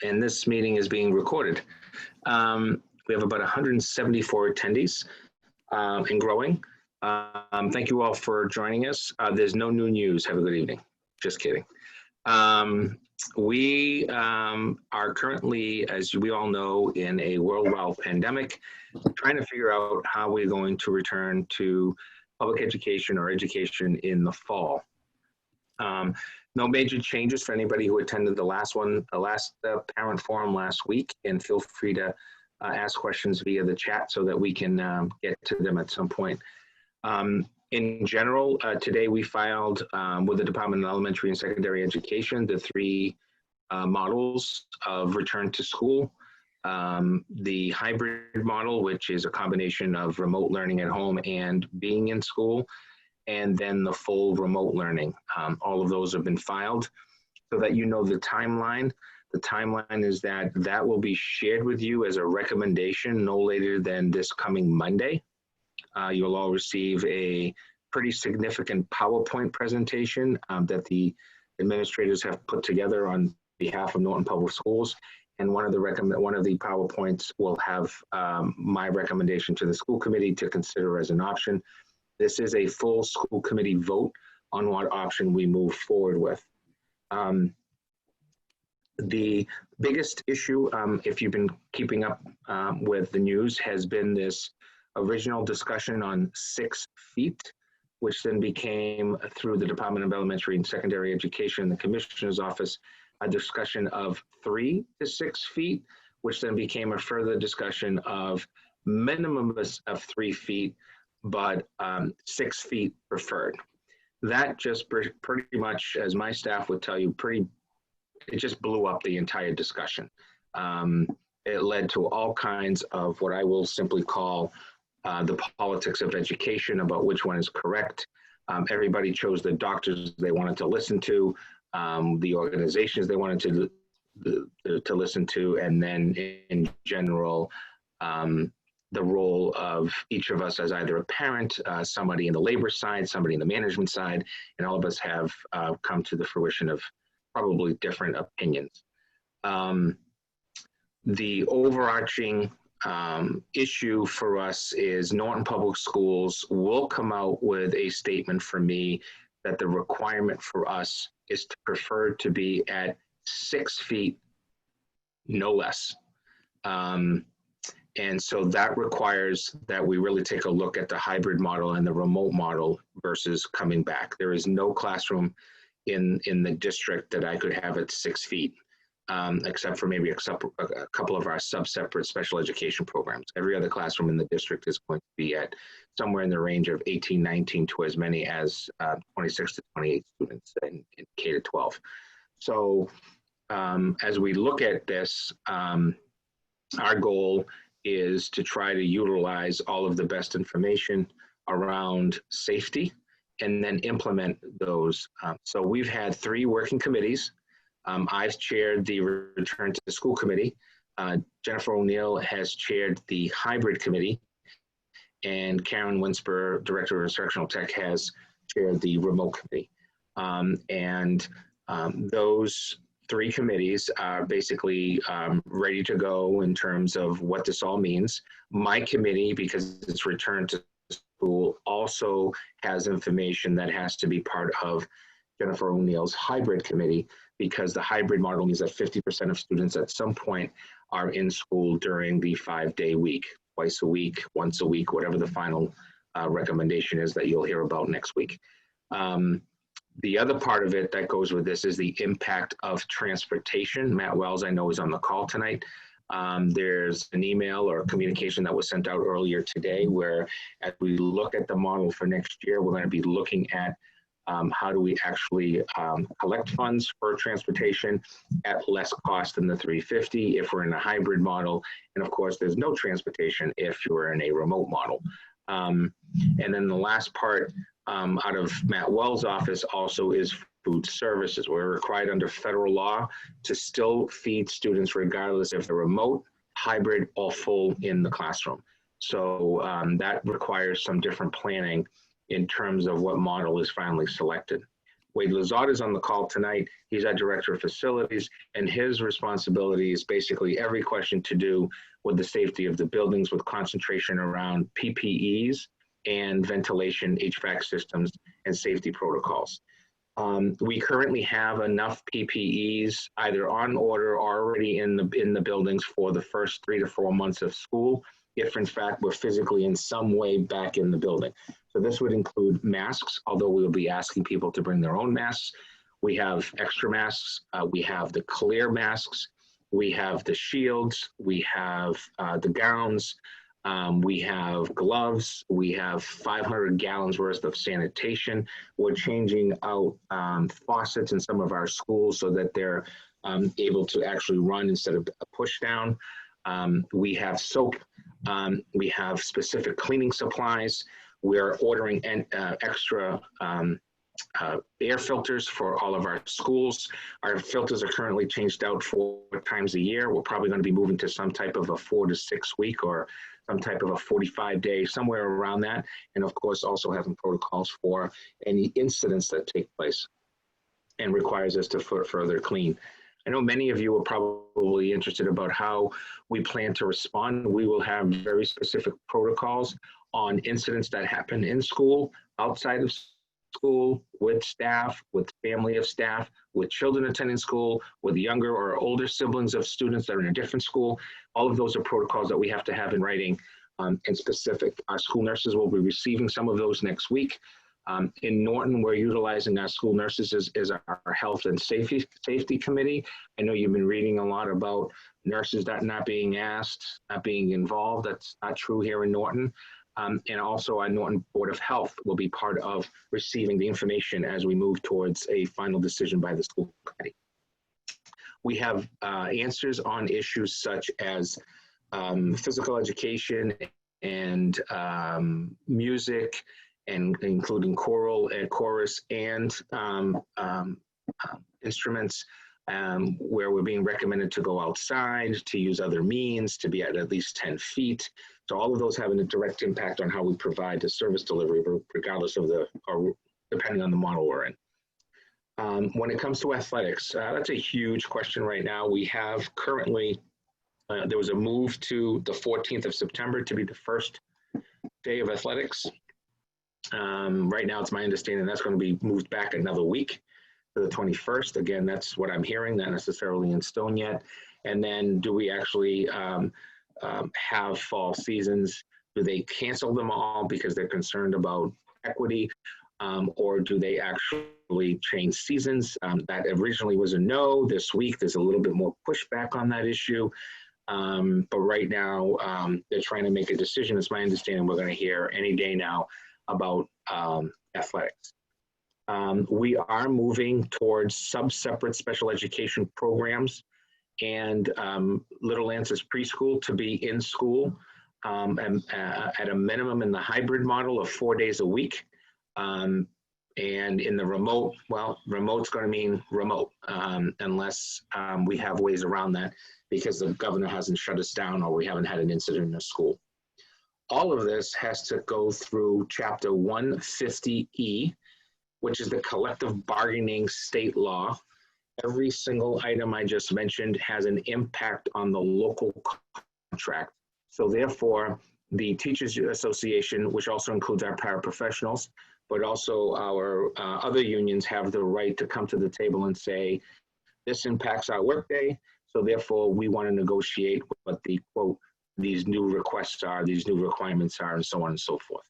and this meeting is being recorded. We have about 174 attendees and growing. Thank you all for joining us. There's no new news. Have a good evening. Just kidding. We are currently, as we all know, in a worldwide pandemic, trying to figure out how we're going to return to public education or education in the fall. No major changes for anybody who attended the last parent forum last week, and feel free to ask questions via the chat so that we can get to them at some point. In general, today we filed with the Department of Elementary and Secondary Education the 3 models of return to school. The hybrid model, which is a combination of remote learning at home and being in school, and then the full remote learning. All of those have been filed so that you know the timeline. The timeline is that will be shared with you as a recommendation no later than this coming Monday. You'll all receive a pretty significant PowerPoint presentation that the administrators have put together on behalf of Norton Public Schools. And one of the PowerPoints will have my recommendation to the school committee to consider as an option. This is a full school committee vote on what option we move forward with. The biggest issue, if you've been keeping up with the news, has been this original discussion on 6 feet, which then became, through the Department of Elementary and Secondary Education, the Commissioner's Office, a discussion of 3 to 6 feet, which then became a further discussion of minimum of 3 feet, but 6 feet preferred. That just pretty much, as my staff would tell you, it just blew up the entire discussion. It led to all kinds of what I will simply call the politics of education about which one is correct. Everybody chose the doctors they wanted to listen to, the organizations they wanted to listen to, and then in general, the role of each of us as either a parent, somebody in the labor side, somebody in the management side, and all of us have come to the fruition of probably different opinions. The overarching issue for us is Norton Public Schools will come out with a statement for me that the requirement for us is to prefer to be at 6 feet, no less. And so that requires that we really take a look at the hybrid model and the remote model versus coming back. There is no classroom in the district that I could have at 6 feet, except for maybe a couple of our sub-separate special education programs. Every other classroom in the district is going to be at somewhere in the range of 18, 19 to as many as 26 to 28 students in K to 12. So as we look at this, our goal is to try to utilize all of the best information around safety and then implement those. So we've had 3 working committees. I've chaired the Return to School Committee. Jennifer O'Neill has chaired the Hybrid Committee, and Karen Winsper, Director of Instructional Tech, has chaired the Remote Committee. Those 3 committees are basically ready to go in terms of what this all means. My committee, because it's Return to School, also has information that has to be part of Jennifer O'Neill's Hybrid Committee, because the hybrid model means that 50% of students at some point are in school during the 5-day week, twice a week, once a week, whatever the final recommendation is that you'll hear about next week. The other part of it that goes with this is the impact of transportation. Matt Wells, I know, is on the call tonight. There's an email or communication that was sent out earlier today where, as we look at the model for next year, we're going to be looking at how do we actually collect funds for transportation at less cost than the $350 if we're in a hybrid model. And of course, there's no transportation if you're in a remote model. And then the last part out of Matt Wells' office also is food services. We're required under federal law to still feed students regardless if they're remote, hybrid, or full in the classroom. So that requires some different planning in terms of what model is finally selected. Wade Lazard is on the call tonight. He's our Director of Facilities, and his responsibility is basically every question to do with the safety of the buildings, with concentration around PPEs and ventilation, HVAC systems, and safety protocols. We currently have enough PPEs either on order or already in the buildings for the first 3 to 4 months of school, if in fact we're physically in some way back in the building. So this would include masks, although we will be asking people to bring their own masks. We have extra masks, we have the clear masks, we have the shields, we have the gowns, we have gloves, we have 500 gallons worth of sanitation. We're changing out faucets in some of our schools so that they're able to actually run instead of a push down. We have soap, we have specific cleaning supplies. We're ordering extra air filters for all of our schools. Our filters are currently changed out 4 times a year. We're probably going to be moving to some type of a 4 to 6 week or some type of a 45-day, somewhere around that. And of course, also having protocols for any incidents that take place and requires us to further clean. I know many of you are probably interested about how we plan to respond. We will have very specific protocols on incidents that happen in school, outside of school, with staff, with family of staff, with children attending school, with younger or older siblings of students that are in a different school. All of those are protocols that we have to have in writing and specific. Our school nurses will be receiving some of those next week. In Norton, we're utilizing our school nurses as our health and safety committee. I know you've been reading a lot about nurses that not being asked, not being involved. That's not true here in Norton. And also our Norton Board of Health will be part of receiving the information as we move towards a final decision by the school committee. We have answers on issues such as physical education and music, and including choral and chorus and instruments, where we're being recommended to go outside, to use other means, to be at least 10 feet. So all of those having a direct impact on how we provide the service delivery, regardless of or depending on the model we're in. When it comes to athletics, that's a huge question right now. We have currently, there was a move to the 14th of September to be the first day of athletics. Right now, it's my understanding that's going to be moved back another week to the 21st. Again, that's what I'm hearing, not necessarily in stone yet. And then do we actually have fall seasons? Do they cancel them all because they're concerned about equity? Or do they actually change seasons? That originally was a no. This week, there's a little bit more pushback on that issue. But right now, they're trying to make a decision. It's my understanding we're going to hear any day now about athletics. We are moving towards separate special education programs and Little Lance's preschool to be in school and at a minimum in the hybrid model of 4 days a week. And in the remote, well, remote's going to mean remote unless we have ways around that because the governor hasn't shut us down or we haven't had an incident in a school. All of this has to go through Chapter 150E, which is the collective bargaining state law. Every single item I just mentioned has an impact on the local contract. So therefore, the Teachers Association, which also includes our paraprofessionals, but also our other unions, have the right to come to the table and say, this impacts our workday, so therefore we want to negotiate what the, quote, these new requests are, these new requirements are, and so on and so forth.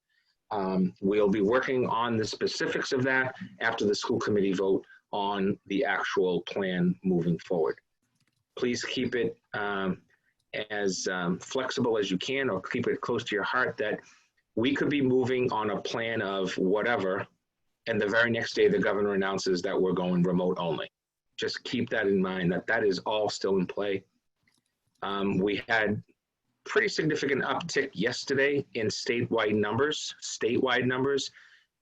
We'll be working on the specifics of that after the school committee vote on the actual plan moving forward. Please keep it as flexible as you can, or keep it close to your heart that we could be moving on a plan of whatever, and the very next day the governor announces that we're going remote only. Just keep that in mind, that that is all still in play. We had pretty significant uptick yesterday in statewide numbers.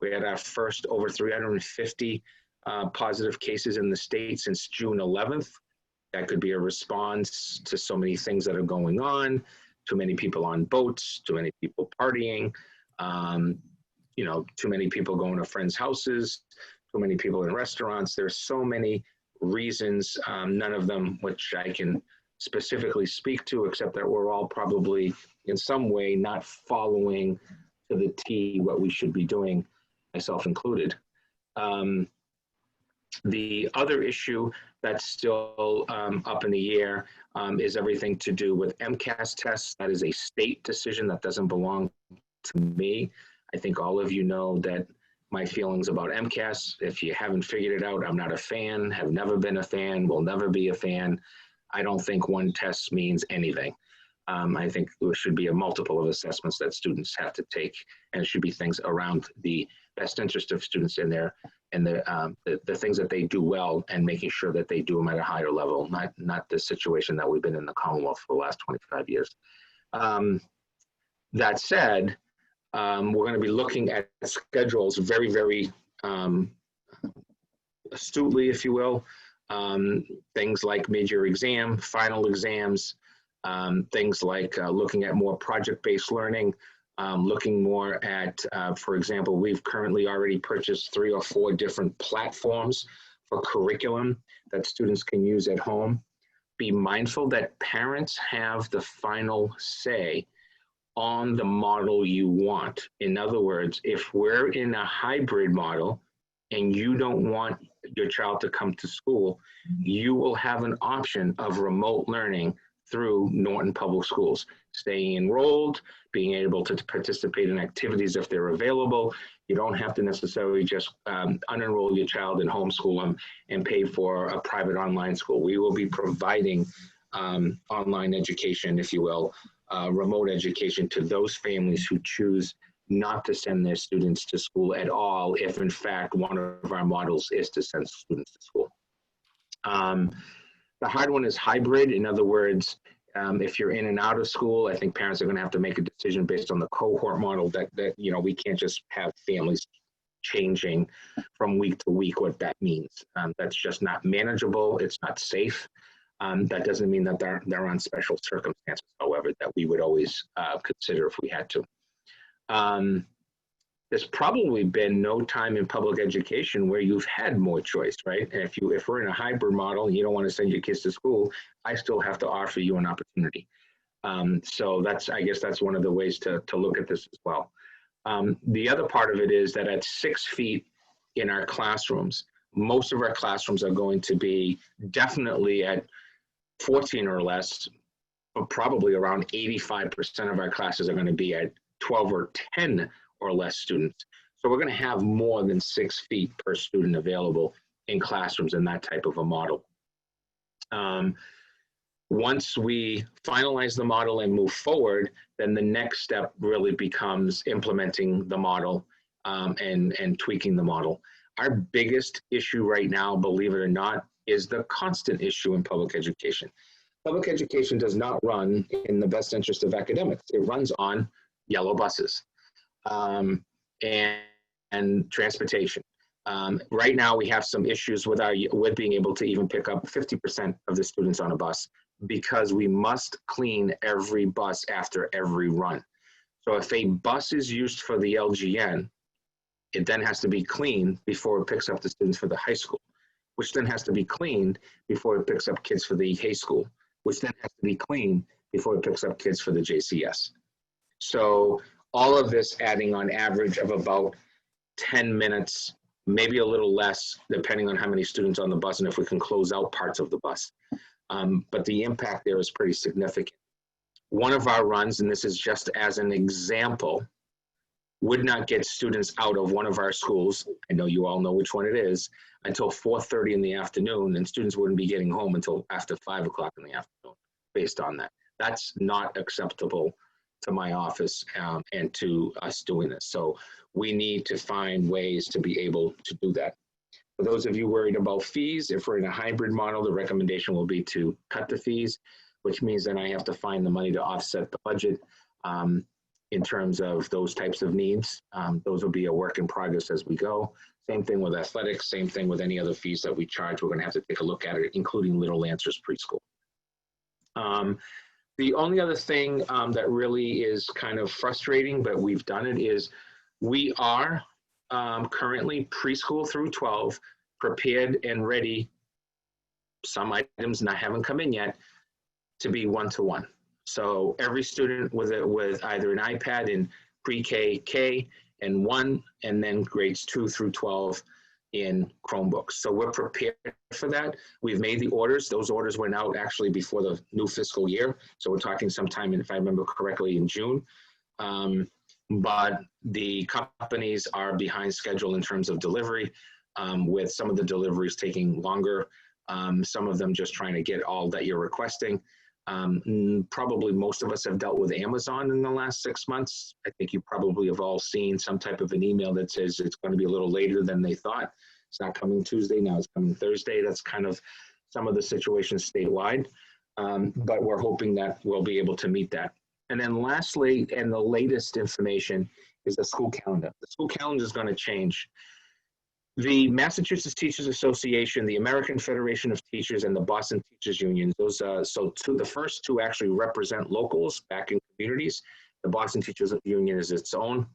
We had our first over 350 positive cases in the state since June 11th. That could be a response to so many things that are going on, too many people on boats, too many people partying, too many people going to friends' houses, too many people in restaurants. There's so many reasons, none of them which I can specifically speak to, except that we're all probably in some way not following to the T what we should be doing, myself included. The other issue that's still up in the air is everything to do with MCAS tests. That is a state decision that doesn't belong to me. I think all of you know that my feelings about MCAS. If you haven't figured it out, I'm not a fan, have never been a fan, will never be a fan. I don't think one test means anything. I think there should be a multiple of assessments that students have to take, and it should be things around the best interest of students in there and the things that they do well, and making sure that they do them at a higher level, not the situation that we've been in the Commonwealth for the last 25 years. That said, we're going to be looking at schedules very, very astutely, if you will. Things like mid-year exam, final exams, things like looking at more project-based learning, looking more at, for example, we've currently already purchased 3 or 4 different platforms for curriculum that students can use at home. Be mindful that parents have the final say on the model you want. In other words, if we're in a hybrid model and you don't want your child to come to school, you will have an option of remote learning through Norton Public Schools, staying enrolled, being able to participate in activities if they're available. You don't have to necessarily just unenroll your child and homeschool them and pay for a private online school. We will be providing online education, if you will, remote education to those families who choose not to send their students to school at all, if in fact one of our models is to send students to school. The hard one is hybrid. In other words, if you're in and out of school, I think parents are going to have to make a decision based on the cohort model that you know, we can't just have families changing from week to week what that means. That's just not manageable. It's not safe. That doesn't mean that they're on special circumstances, however, that we would always consider if we had to. There's probably been no time in public education where you've had more choice, right? And if we're in a hybrid model and you don't want to send your kids to school, I still have to offer you an opportunity. So I guess that's one of the ways to look at this as well. The other part of it is that at 6 feet in our classrooms, most of our classrooms are going to be definitely at 14 or less, but probably around 85% of our classes are going to be at 12 or 10 or less students. So we're going to have more than 6 feet per student available in classrooms in that type of a model. Once we finalize the model and move forward, then the next step really becomes implementing the model and tweaking the model. Our biggest issue right now, believe it or not, is the constant issue in public education. Public education does not run in the best interest of academics. It runs on yellow buses and transportation. Right now, we have some issues with being able to even pick up 50% of the students on a bus, because we must clean every bus after every run. So if a bus is used for the LGN, it then has to be cleaned before it picks up the students for the high school, which then has to be cleaned before it picks up kids for the Hay School, which then has to be cleaned before it picks up kids for the JCS. So all of this adding on average of about 10 minutes, maybe a little less, depending on how many students on the bus and if we can close out parts of the bus. But the impact there is pretty significant. One of our runs, and this is just as an example, would not get students out of one of our schools, I know you all know which one it is, until 4:30 in the afternoon, and students wouldn't be getting home until after 5 o'clock in the afternoon based on that. That's not acceptable to my office and to us doing this. So we need to find ways to be able to do that. For those of you worried about fees, if we're in a hybrid model, the recommendation will be to cut the fees, which means then I have to find the money to offset the budget in terms of those types of needs. Those will be a work in progress as we go. Same thing with athletics, same thing with any other fees that we charge. We're gonna have to take a look at it, including Little Answers Preschool. The only other thing that really is kind of frustrating, but we've done it, is we are currently preschool through 12, prepared and ready. Some items haven't come in yet to be one-to-one. So every student with either an iPad in pre-K, K, and 1, and then grades 2 through 12 in Chromebooks. So we're prepared for that. We've made the orders. Those orders went out actually before the new fiscal year. So we're talking sometime, if I remember correctly, in June. But the companies are behind schedule in terms of delivery, with some of the deliveries taking longer, some of them just trying to get all that you're requesting. Probably most of us have dealt with Amazon in the last 6 months. I think you probably have all seen some type of an email that says it's going to be a little later than they thought. It's not coming Tuesday, now it's coming Thursday. That's kind of some of the situations statewide, but we're hoping that we'll be able to meet that. And then lastly, and the latest information, is the school calendar. The school calendar is going to change. The Massachusetts Teachers Association, the American Federation of Teachers, and the Boston Teachers Union, those the first two actually represent locals back in communities. The Boston Teachers Union is its own.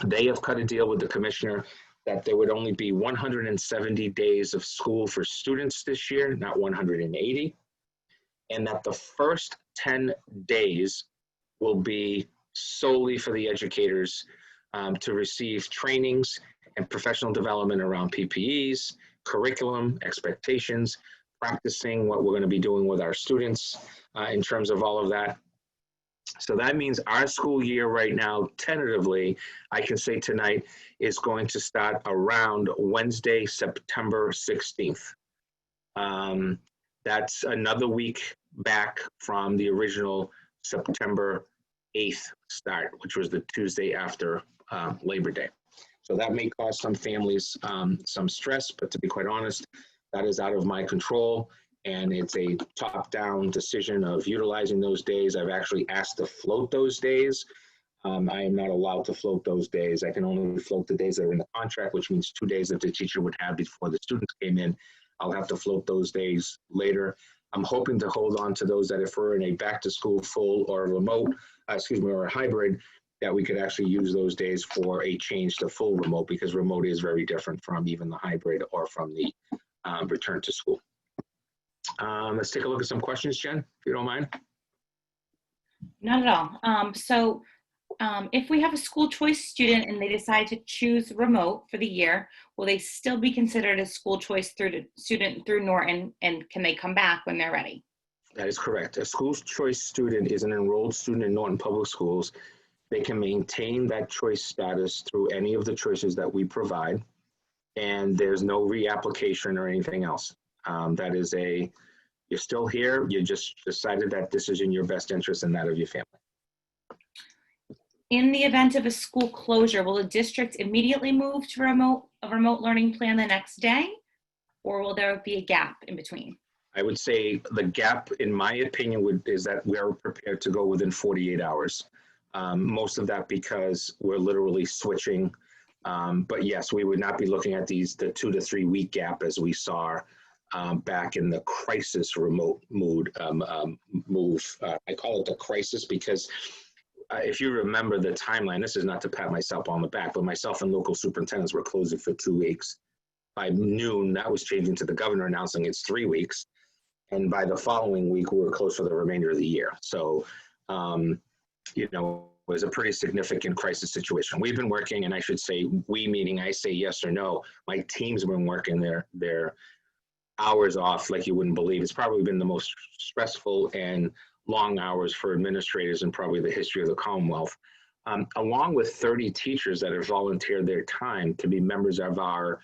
They have cut a deal with the commissioner that there would only be 170 days of school for students this year, not 180, and that the first 10 days will be solely for the educators to receive trainings and professional development around PPEs, curriculum, expectations, practicing what we're going to be doing with our students in terms of all of that. So that means our school year right now, tentatively, I can say tonight, is going to start around Wednesday, September 16th. That's another week back from the original September 8th start, which was the Tuesday after Labor Day. So that may cause some families some stress, but to be quite honest, that is out of my control. And it's a top-down decision of utilizing those days. I've actually asked to float those days. I am not allowed to float those days. I can only float the days that are in the contract, which means 2 days that the teacher would have before the students came in. I'll have to float those days later. I'm hoping to hold on to those that if we're in a back-to-school full or remote, or a hybrid, that we could actually use those days for a change to full remote, because remote is very different from even the hybrid or from the return to school. Let's take a look at some questions, Jen, if you don't mind. Not at all. If we have a school choice student and they decide to choose remote for the year, will they still be considered a school choice student through Norton, and can they come back when they're ready? That is correct. A school choice student is an enrolled student in Norton Public Schools. They can maintain that choice status through any of the choices that we provide, and there's no reapplication or anything else. That is you're still here, you just decided that this is in your best interest and that of your family. In the event of a school closure, will the district immediately move to a remote learning plan the next day, or will there be a gap in between? I would say the gap, in my opinion, is that we are prepared to go within 48 hours. Most of that because we're literally switching. But yes, we would not be looking at the 2 to 3 week gap as we saw back in the crisis remote move. I call it the crisis because if you remember the timeline, this is not to pat myself on the back, but myself and local superintendents were closing for 2 weeks. By noon, that was changing to the governor announcing it's 3 weeks. And by the following week, we were closed for the remainder of the year. So, it was a pretty significant crisis situation. We've been working, and I should say we, meaning I say yes or no, my team's been working their hours off like you wouldn't believe. It's probably been the most stressful and long hours for administrators in probably the history of the Commonwealth, along with 30 teachers that have volunteered their time to be members of our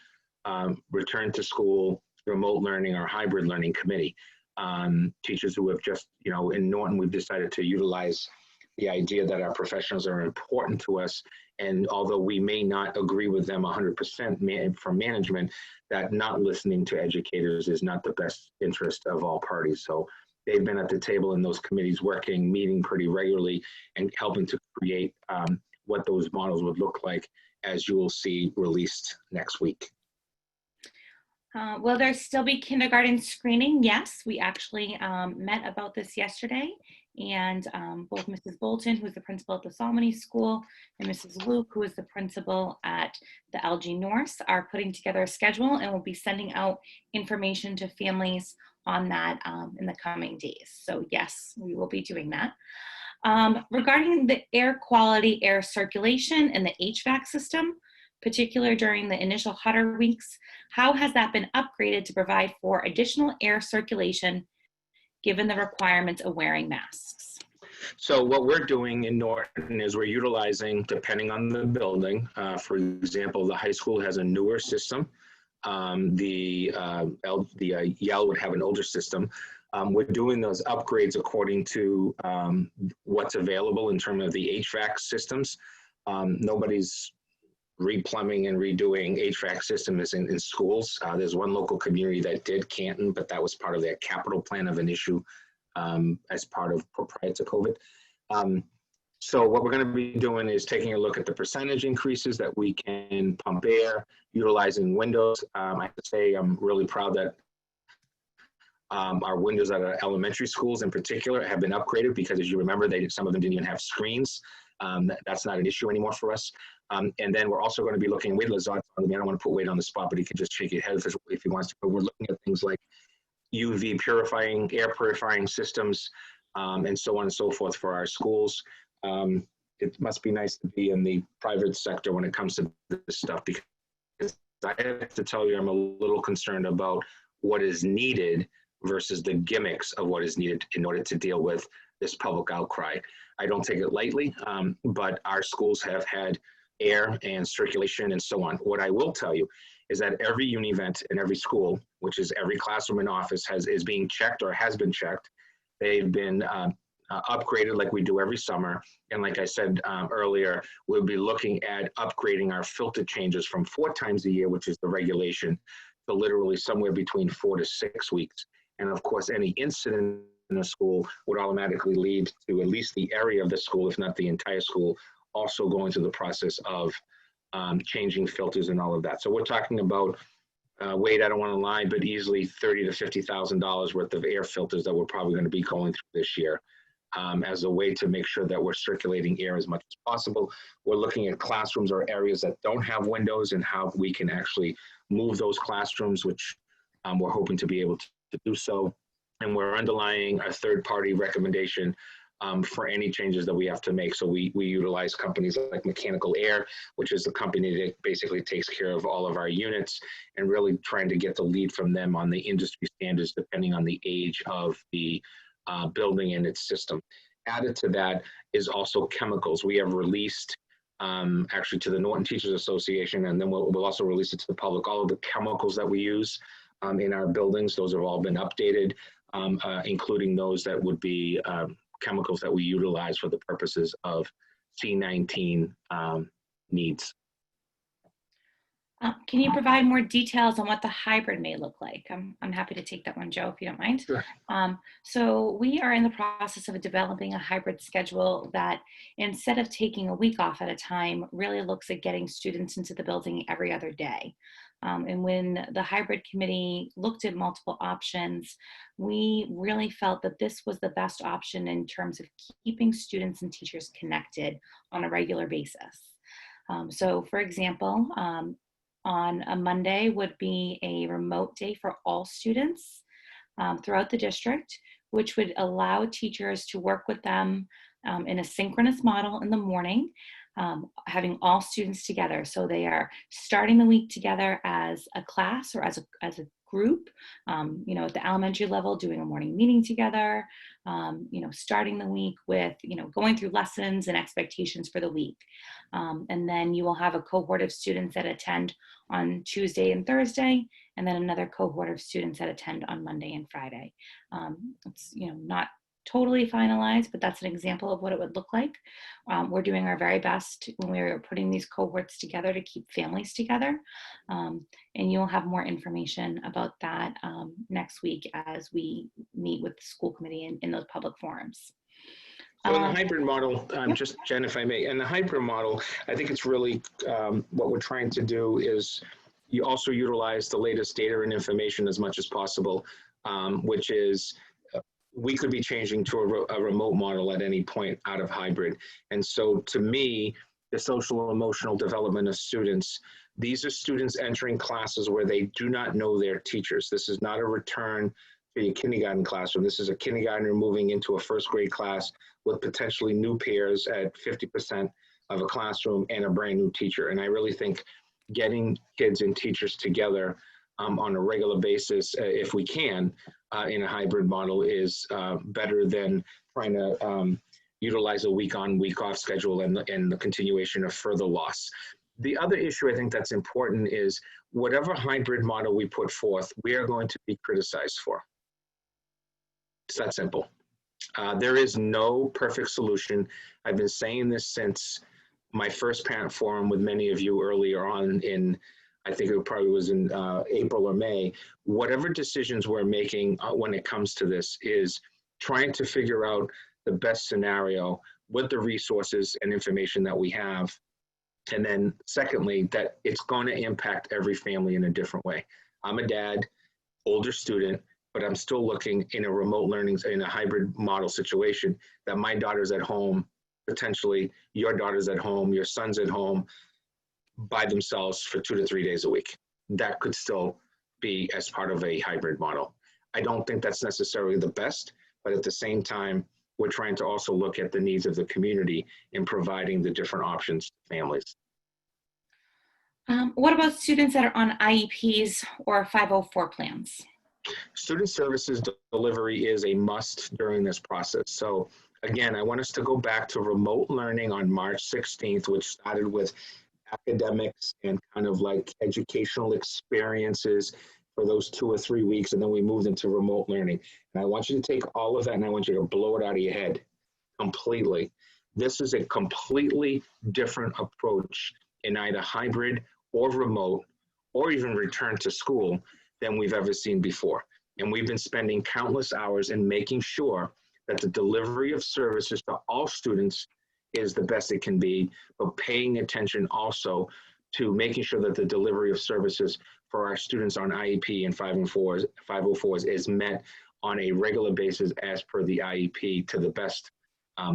return to school, remote learning, or hybrid learning committee. Teachers who have just, in Norton, we've decided to utilize the idea that our professionals are important to us. And although we may not agree with them 100% from management, that not listening to educators is not the best interest of all parties. So they've been at the table in those committees working, meeting pretty regularly, and helping to create what those models would look like, as you will see released next week. Will there still be kindergarten screening? Yes, we actually met about this yesterday, And both Mrs. Bolton, who is the principal at the Salmony School, and Mrs. Luke, who is the principal at the LG North, are putting together a schedule and will be sending out information to families on that in the coming days. So yes, we will be doing that. Regarding the air quality, air circulation, and the HVAC system, particularly during the initial hotter weeks, how has that been upgraded to provide for additional air circulation given the requirements of wearing masks? So what we're doing in Norton is we're utilizing, depending on the building, for example, the high school has a newer system. The Yale would have an older system. We're doing those upgrades according to what's available in terms of the HVAC systems. Nobody's replumbing and redoing HVAC systems in schools. There's one local community that did, Canton, but that was part of their capital plan of an issue as part of prior to COVID. So what we're going to be doing is taking a look at the percentage increases that we can pump air, utilizing windows. I have to say I'm really proud that our windows at our elementary schools in particular have been upgraded because, as you remember, some of them didn't even have screens. That's not an issue anymore for us. And then we're also going to be looking, Wade Lazard, I don't want to put Wade on the spot, but he can just shake his head if he wants to. But we're looking at things like UV purifying, air purifying systems, and so on and so forth for our schools. It must be nice to be in the private sector when it comes to this stuff, because I have to tell you, I'm a little concerned about what is needed versus the gimmicks of what is needed in order to deal with this public outcry. I don't take it lightly, but our schools have had air and circulation and so on. What I will tell you is that every univent in every school, which is every classroom and office, is being checked or has been checked. They've been upgraded like we do every summer. And like I said earlier, we'll be looking at upgrading our filter changes from 4 times a year, which is the regulation, to literally somewhere between 4 to 6 weeks. And of course, any incident in a school would automatically lead to at least the area of the school, if not the entire school, also going through the process of changing filters and all of that. So we're talking about, Wade, I don't want to lie, but easily $30,000 to $50,000 worth of air filters that we're probably going to be going through this year as a way to make sure that we're circulating air as much as possible. We're looking at classrooms or areas that don't have windows and how we can actually move those classrooms, which we're hoping to be able to do so. And we're underlying a third-party recommendation for any changes that we have to make. So we utilize companies like Mechanical Air, which is the company that basically takes care of all of our units, and really trying to get the lead from them on the industry standards depending on the age of the building and its system. Added to that is also chemicals. We have released actually to the Norton Teachers Association, and then we'll also release it to the public, all of the chemicals that we use in our buildings. Those have all been updated, including those that would be chemicals that we utilize for the purposes of C19 needs. Can you provide more details on what the hybrid may look like? I'm happy to take that one, Joe, if you don't mind. Sure. So we are in the process of developing a hybrid schedule that, instead of taking a week off at a time, really looks at getting students into the building every other day. And when the hybrid committee looked at multiple options, we really felt that this was the best option in terms of keeping students and teachers connected on a regular basis. So for example, on a Monday would be a remote day for all students throughout the district, which would allow teachers to work with them in a synchronous model in the morning, having all students together. So they are starting the week together as a class or as a group, you know, at the elementary level, doing a morning meeting together, you know, starting the week with, you know, going through lessons and expectations for the week. And then you will have a cohort of students that attend on Tuesday and Thursday, and then another cohort of students that attend on Monday and Friday. It's, you know, not totally finalized, but that's an example of what it would look like. We're doing our very best when we're putting these cohorts together to keep families together. And you'll have more information about that next week as we meet with the school committee in those public forums. So in the hybrid model, just Jen, if I may, in the hybrid model, I think it's really what we're trying to do is you also utilize the latest data and information as much as possible, which is we could be changing to a remote model at any point out of hybrid. And so to me, the social and emotional development of students, these are students entering classes where they do not know their teachers. This is not a return to your kindergarten classroom. This is a kindergartner moving into a first grade class with potentially new peers at 50% of a classroom and a brand new teacher. And I really think getting kids and teachers together on a regular basis, if we can, in a hybrid model is better than trying to utilize a week on, week off schedule and the continuation of further loss. The other issue I think that's important is whatever hybrid model we put forth, we are going to be criticized for. It's that simple. There is no perfect solution. I've been saying this since my first parent forum with many of you earlier on in, I think it probably was in April or May. Whatever decisions we're making when it comes to this is trying to figure out the best scenario with the resources and information that we have. And then secondly, that it's going to impact every family in a different way. I'm a dad, older student, but I'm still looking in a remote learning, in a hybrid model situation, that my daughter's at home, potentially your daughter's at home, your son's at home by themselves for 2 to 3 days a week. That could still be as part of a hybrid model. I don't think that's necessarily the best, but at the same time, we're trying to also look at the needs of the community in providing the different options to families. What about students that are on IEPs or 504 plans? Student services delivery is a must during this process. So again, I want us to go back to remote learning on March 16th, which started with academics and kind of like educational experiences for those 2 or 3 weeks, and then we moved into remote learning. And I want you to take all of that and I want you to blow it out of your head completely. This is a completely different approach in either hybrid or remote or even return to school than we've ever seen before. And we've been spending countless hours in making sure that the delivery of services to all students is the best it can be, but paying attention also to making sure that the delivery of services for our students on IEP and 504s is met on a regular basis as per the IEP to the best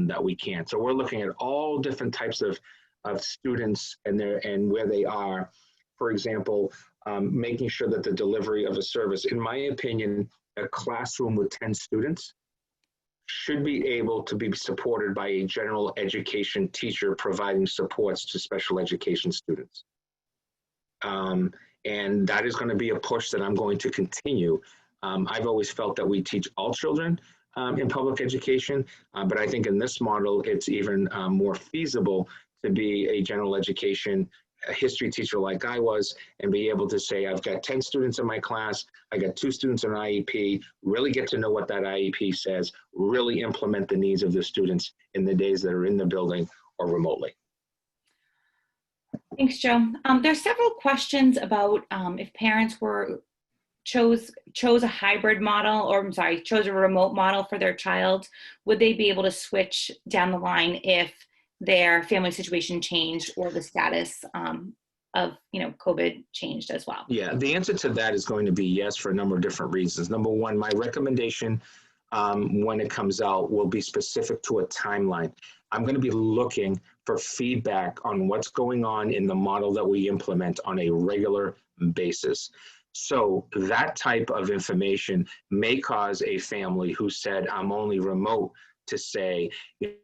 that we can. So we're looking at all different types of students and where they are. For example, making sure that the delivery of a service, in my opinion, a classroom with 10 students should be able to be supported by a general education teacher providing supports to special education students. And that is going to be a push that I'm going to continue. I've always felt that we teach all children in public education, but I think in this model, it's even more feasible to be a general education a history teacher like I was and be able to say, I've got 10 students in my class, I got 2 students in IEP, really get to know what that IEP says, really implement the needs of the students in the days that are in the building or remotely. Thanks, Joe. There's several questions about if parents chose a hybrid model, or I'm sorry, chose a remote model for their child, would they be able to switch down the line if their family situation changed or the status of COVID changed as well? Yeah, the answer to that is going to be yes for a number of different reasons. Number one, my recommendation when it comes out will be specific to a timeline. I'm going to be looking for feedback on what's going on in the model that we implement on a regular basis. So that type of information may cause a family who said, I'm only remote, to say, you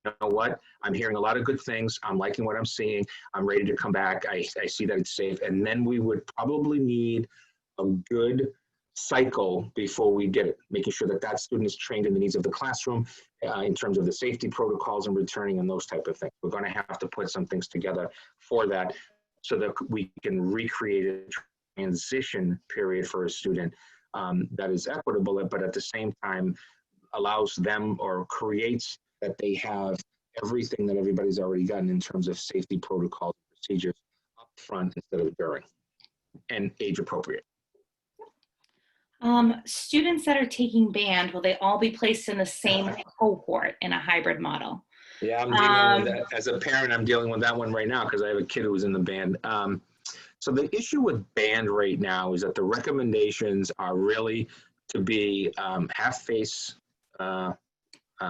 know what, I'm hearing a lot of good things. I'm liking what I'm seeing. I'm ready to come back. I see that it's safe. And then we would probably need a good cycle before we did it, making sure that that student is trained in the needs of the classroom in terms of the safety protocols and returning and those type of things. We're going to have to put some things together for that so that we can recreate a transition period for a student that is equitable, but at the same time allows them or creates that they have everything that everybody's already gotten in terms of safety protocols and procedures up front instead of during, and age appropriate. Students that are taking band, will they all be placed in the same cohort in a hybrid model? Yeah, I'm dealing with that. As a parent, I'm dealing with that one right now because I have a kid who's in the band. So the issue with band right now is that the recommendations are really to be half-face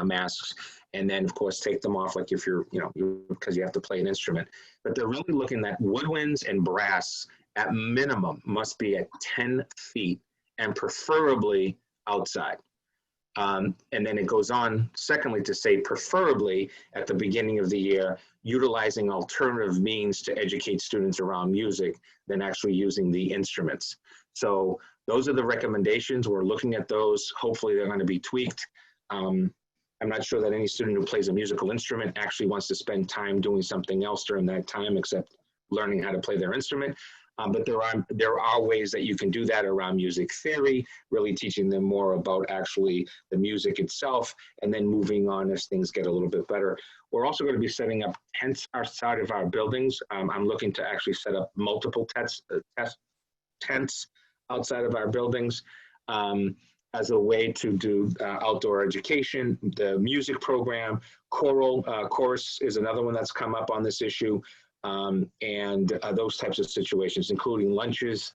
masks, and then of course take them off like if you're, because you have to play an instrument. But they're really looking at woodwinds and brass at minimum must be at 10 feet and preferably outside. And then it goes on, secondly, to say preferably at the beginning of the year, utilizing alternative means to educate students around music than actually using the instruments. So those are the recommendations. We're looking at those. Hopefully they're going to be tweaked. I'm not sure that any student who plays a musical instrument actually wants to spend time doing something else during that time except learning how to play their instrument. But there are ways that you can do that around music theory, really teaching them more about actually the music itself, and then moving on as things get a little bit better. We're also going to be setting up tents outside of our buildings. I'm looking to actually set up multiple tents outside of our buildings as a way to do outdoor education. The music program, chorus is another one that's come up on this issue. And those types of situations, including lunches.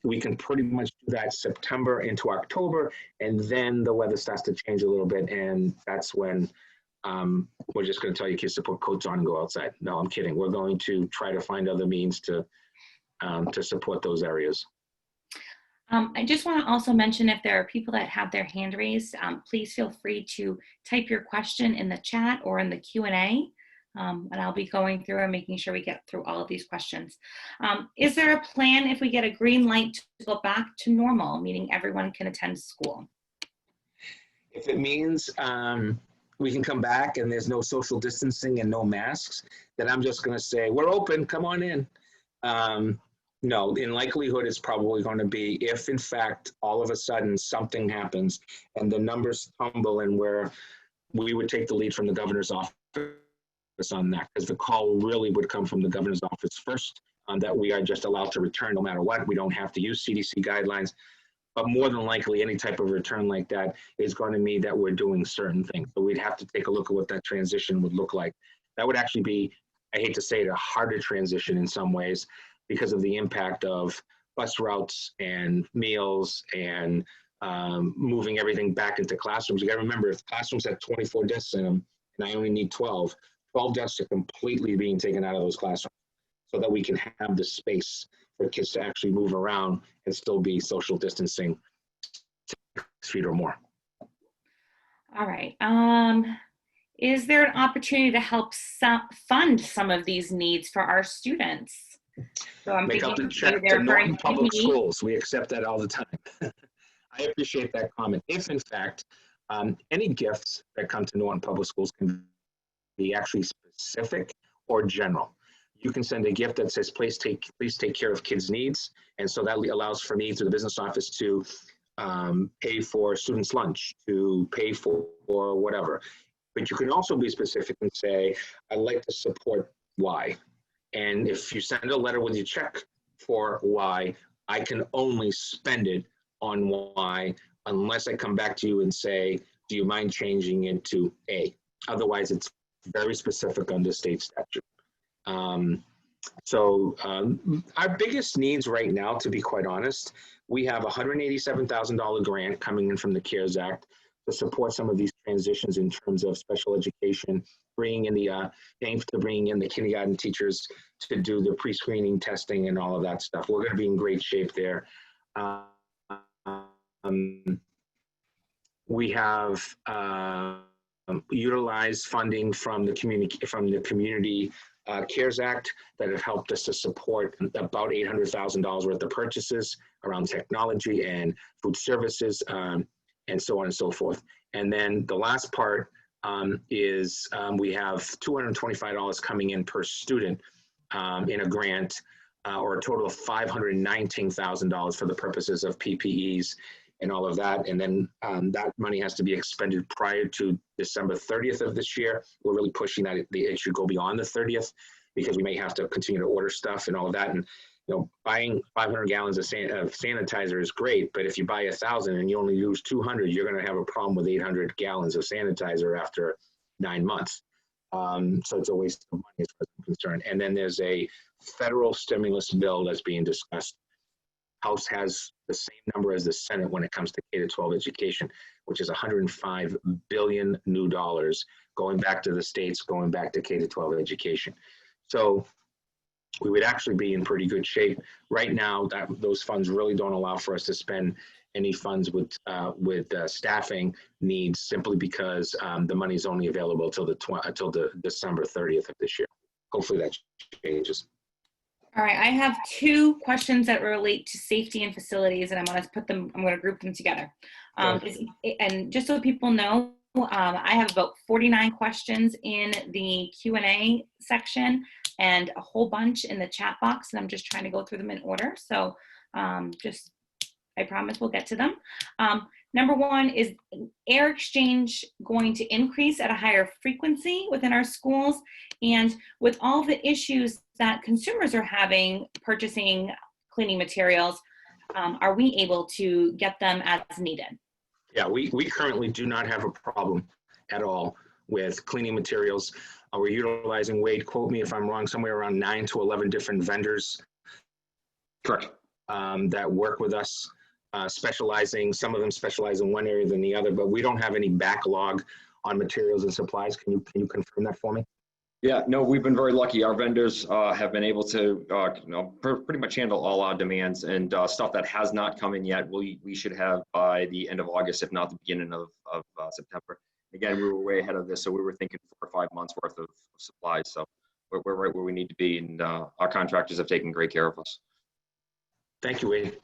We can pretty much do that September into October, and then the weather starts to change a little bit, and that's when we're just going to tell you kids to put coats on and go outside. No, I'm kidding. We're going to try to find other means to support those areas. I just want to also mention, if there are people that have their hand raised, please feel free to type your question in the chat or in the Q&A. And I'll be going through and making sure we get through all of these questions. Is there a plan if we get a green light to go back to normal, meaning everyone can attend school? If it means we can come back and there's no social distancing and no masks, then I'm just going to say, we're open, come on in. No, in likelihood, it's probably going to be if, in fact, all of a sudden something happens and the numbers tumble, and where we would take the lead from the governor's office on that, because the call really would come from the governor's office first, that we are just allowed to return no matter what. We don't have to use CDC guidelines, but more than likely any type of return like that is going to mean that we're doing certain things. So we'd have to take a look at what that transition would look like. That would actually be, I hate to say it, a harder transition in some ways because of the impact of bus routes and meals and moving everything back into classrooms. You got to remember, if classrooms have 24 desks in them and I only need 12 desks are completely being taken out of those classrooms so that we can have the space for kids to actually move around and still be social distancing 6 feet or more. All right. Is there an opportunity to help fund some of these needs for our students? So I'm Make up the check to Norton Public Schools. We accept that all the time. I appreciate that comment. If in fact, any gifts that come to Norton Public Schools can be actually specific or general. You can send a gift that says, please take care of kids' needs. And so that allows for me, through the business office, to pay for students' lunch, to pay for whatever. But you can also be specific and say, I'd like to support Y. And if you send a letter with your check for Y, I can only spend it on Y unless I come back to you and say, do you mind changing it to A? Otherwise, it's very specific under state statute. Our biggest needs right now, to be quite honest, we have a $187,000 grant coming in from the CARES Act to support some of these transitions in terms of special education, bringing in the kindergarten teachers to do the pre-screening testing and all of that stuff. We're going to be in great shape there. We have utilized funding from the Community CARES Act that have helped us to support about $800,000 worth of purchases around technology and food services, and so on and so forth. And then the last part is we have $225 coming in per student in a grant, or a total of $519,000 for the purposes of PPEs and all of that. And then that money has to be expended prior to December 30th of this year. We're really pushing that it should go beyond the 30th because we may have to continue to order stuff and all of that. And buying 500 gallons of sanitizer is great, but if you buy 1,000 and you only use 200, you're going to have a problem with 800 gallons of sanitizer after 9 months. So it's a waste of money as far as I'm concerned. And then there's a federal stimulus bill that's being discussed. House has the same number as the Senate when it comes to K-12 education, which is $105 billion new dollars going back to the states, going back to K-12 education. So we would actually be in pretty good shape. Right now, those funds really don't allow for us to spend any funds with staffing needs, simply because the money is only available till the December 30th of this year. Hopefully that changes. All right, I have two questions that relate to safety and facilities, and I'm going to group them together. And just so people know, I have about 49 questions in the Q&A section and a whole bunch in the chat box, and I'm just trying to go through them in order. So I promise we'll get to them. Number one, is air exchange going to increase at a higher frequency within our schools? And with all the issues that consumers are having purchasing cleaning materials, are we able to get them as needed? Yeah, we currently do not have a problem at all with cleaning materials. We're utilizing, Wade, quote me if I'm wrong, somewhere around 9 to 11 different vendors. Correct. That work with us. Some of them specialize in one area than the other, but we don't have any backlog on materials and supplies. Can you confirm that for me? Yeah, no, we've been very lucky. Our vendors have been able to pretty much handle all our demands, and stuff that has not come in yet, we should have by the end of August, if not the beginning of September. Again, we were way ahead of this, so we were thinking 4 or 5 months worth of supplies. So we're right where we need to be, and our contractors have taken great care of us. Thank you, Wade.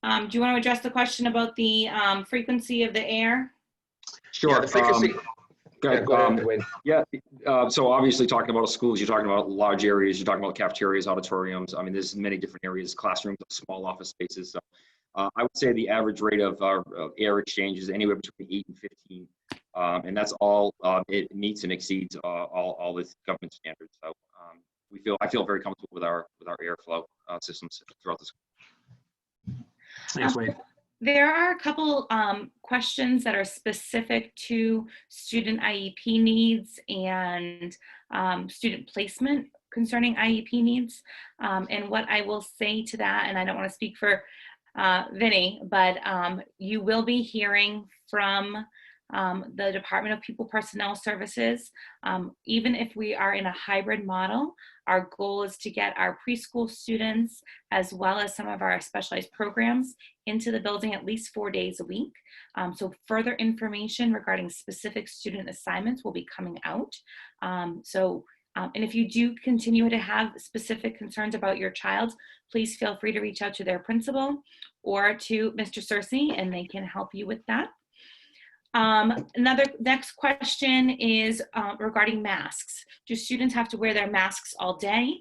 Do you want to address the question about the frequency of the air? Sure. Yeah, the frequency. Go ahead, Wade. Yeah, so obviously talking about schools, you're talking about large areas, you're talking about cafeterias, auditoriums. I mean, there's many different areas, classrooms, small office spaces. So I would say the average rate of our air exchange is anywhere between 8 and 15. And that's all, it meets and exceeds all the government standards. So I feel very comfortable with our airflow systems throughout the school. Thanks, Wade. There are a couple questions that are specific to student IEP needs and student placement concerning IEP needs. And what I will say to that, and I don't want to speak for Vinny, but you will be hearing from the Department of People Personnel Services. Even if we are in a hybrid model, our goal is to get our preschool students, as well as some of our specialized programs, into the building at least 4 days a week. So further information regarding specific student assignments will be coming out. And if you do continue to have specific concerns about your child, please feel free to reach out to their principal or to Mr. Searcy, and they can help you with that. Next question is regarding masks. Do students have to wear their masks all day?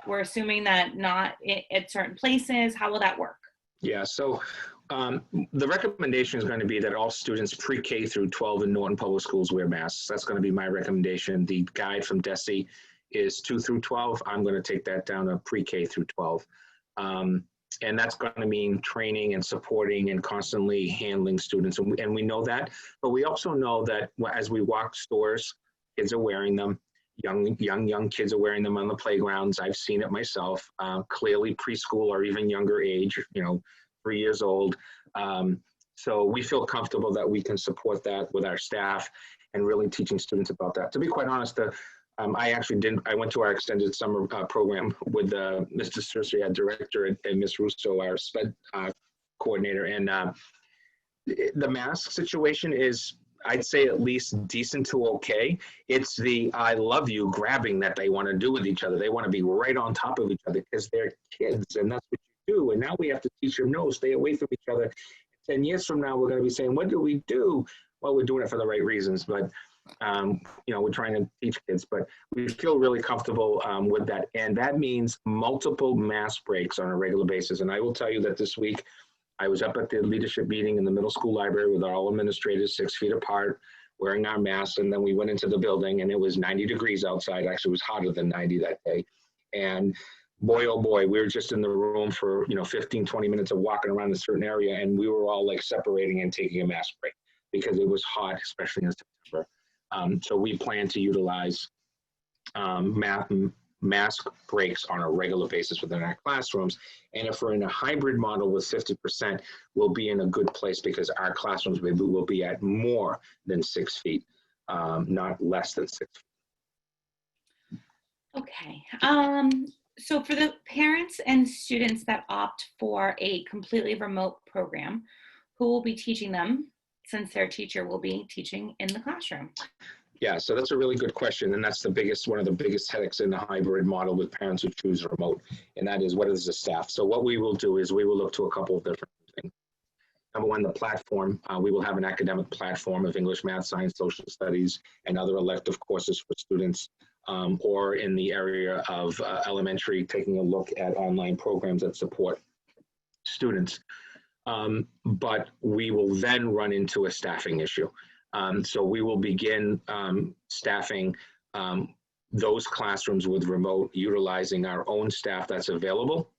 We're assuming that not at certain places. How will that work? Yeah, so the recommendation is going to be that all students pre-K through 12 in Norton Public Schools wear masks. That's going to be my recommendation. The guide from DESE is 2 through 12. I'm going to take that down to pre-K through 12. And that's going to mean training and supporting and constantly handling students. And we know that, but we also know that as we walk stores, kids are wearing them. Young kids are wearing them on the playgrounds. I've seen it myself. Clearly preschool or even younger age, 3 years old. So we feel comfortable that we can support that with our staff and really teaching students about that. To be quite honest, I went to our extended summer program with Mr. Searcy, our director, and Ms. Russo, our SPED coordinator. And the mask situation is, I'd say, at least decent to okay. It's the I love you grabbing that they want to do with each other. They want to be right on top of each other because they're kids and that's what you do. And now we have to teach them, no, stay away from each other. 10 years from now, we're going to be saying, what do we do? Well, we're doing it for the right reasons, but we're trying to teach kids, but we feel really comfortable with that. And that means multiple mask breaks on a regular basis. And I will tell you that this week, I was up at the leadership meeting in the middle school library with all administrators 6 feet apart, wearing our masks. And then we went into the building and it was 90 degrees outside. Actually, it was hotter than 90 that day. And boy, oh boy, we were just in the room for, 15, 20 minutes of walking around a certain area. And we were all like separating and taking a mask break because it was hot, especially in September. So we plan to utilize mask breaks on a regular basis within our classrooms. And if we're in a hybrid model with 50%, we'll be in a good place because our classrooms will be at more than 6 feet, not less than 6 feet. Okay. So for the parents and students that opt for a completely remote program, who will be teaching them since their teacher will be teaching in the classroom? Yeah, so that's a really good question. And that's one of the biggest headaches in the hybrid model with parents who choose remote. And that is, what is the staff? So what we will do is we will look to a couple of different things. Number one, the platform. We will have an academic platform of English, math, science, social studies, and other elective courses for students, or in the area of elementary, taking a look at online programs that support students. But we will then run into a staffing issue. So we will begin staffing those classrooms with remote, utilizing our own staff that's available,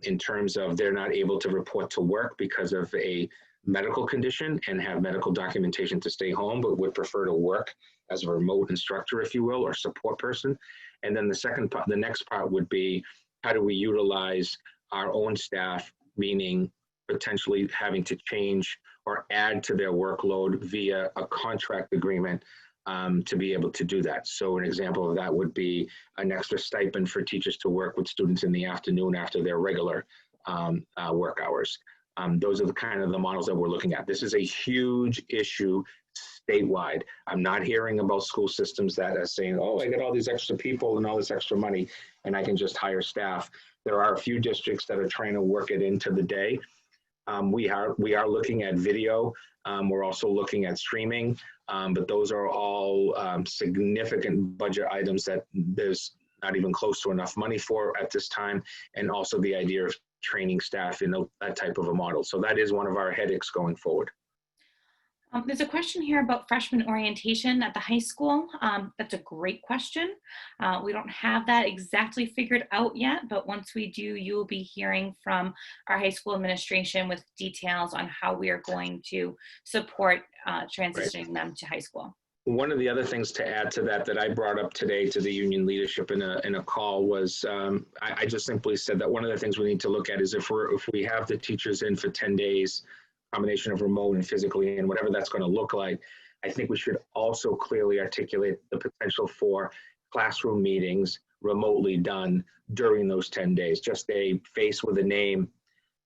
in terms of they're not able to report to work because of a medical condition and have medical documentation to stay home, but would prefer to work as a remote instructor, if you will, or support person. And then the next part would be, how do we utilize our own staff, meaning potentially having to change or add to their workload via a contract agreement to be able to do that. So an example of that would be an extra stipend for teachers to work with students in the afternoon after their regular work hours. Those are the kind of the models that we're looking at. This is a huge issue statewide. I'm not hearing about school systems that are saying, oh, I got all these extra people and all this extra money and I can just hire staff. There are a few districts that are trying to work it into the day. We are looking at video. We're also looking at streaming, but those are all significant budget items that there's not even close to enough money for at this time, and also the idea of training staff in that type of a model. So that is one of our headaches going forward. There's a question here about freshman orientation at the high school. That's a great question. We don't have that exactly figured out yet, but once we do, you will be hearing from our high school administration with details on how we are going to support transitioning them to high school. One of the other things to add to that I brought up today to the union leadership in a call was, I just simply said that one of the things we need to look at is if we have the teachers in for 10 days, combination of remote and physically, and whatever that's going to look like, I think we should also clearly articulate the potential for classroom meetings remotely done during those 10 days. Just a face with a name,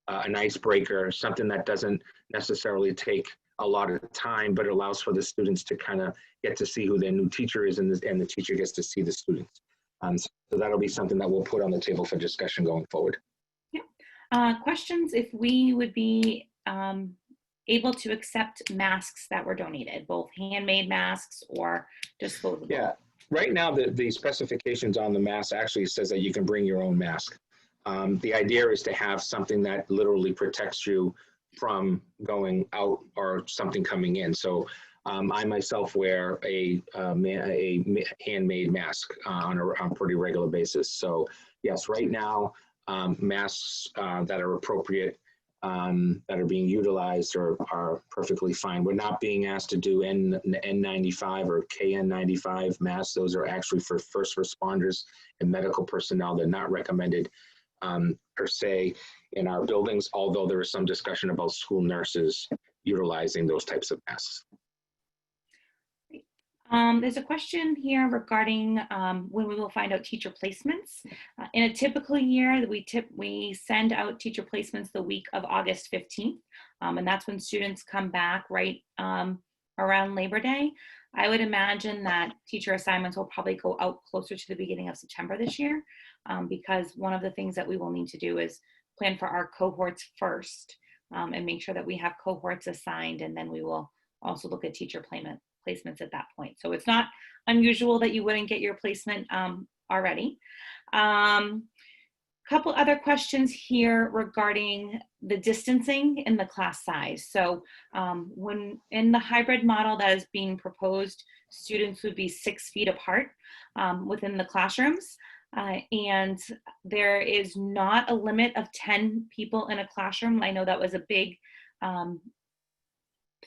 an icebreaker, something that doesn't necessarily take a lot of time, but allows for the students to kind of get to see who their new teacher is, and the teacher gets to see the students. So that'll be something that we'll put on the table for discussion going forward. Yeah. Questions if we would be able to accept masks that were donated, both handmade masks or disposable. Yeah, right now the specifications on the mask actually says that you can bring your own mask. The idea is to have something that literally protects you from going out or something coming in. So I myself wear a handmade mask on a pretty regular basis. So yes, right now masks that are appropriate, that are being utilized are perfectly fine. We're not being asked to do N95 or KN95 masks. Those are actually for first responders and medical personnel. They're not recommended per se in our buildings, although there is some discussion about school nurses utilizing those types of masks. There's a question here regarding when we will find out teacher placements. In a typical year, we send out teacher placements the week of August 15th, and that's when students come back right around Labor Day. I would imagine that teacher assignments will probably go out closer to the beginning of September this year, because one of the things that we will need to do is plan for our cohorts first and make sure that we have cohorts assigned, and then we will also look at teacher placements at that point. So it's not unusual that you wouldn't get your placement already. Couple other questions here regarding the distancing in the class size. So when in the hybrid model that is being proposed, students would be 6 feet apart within the classrooms. And there is not a limit of 10 people in a classroom. I know that was a big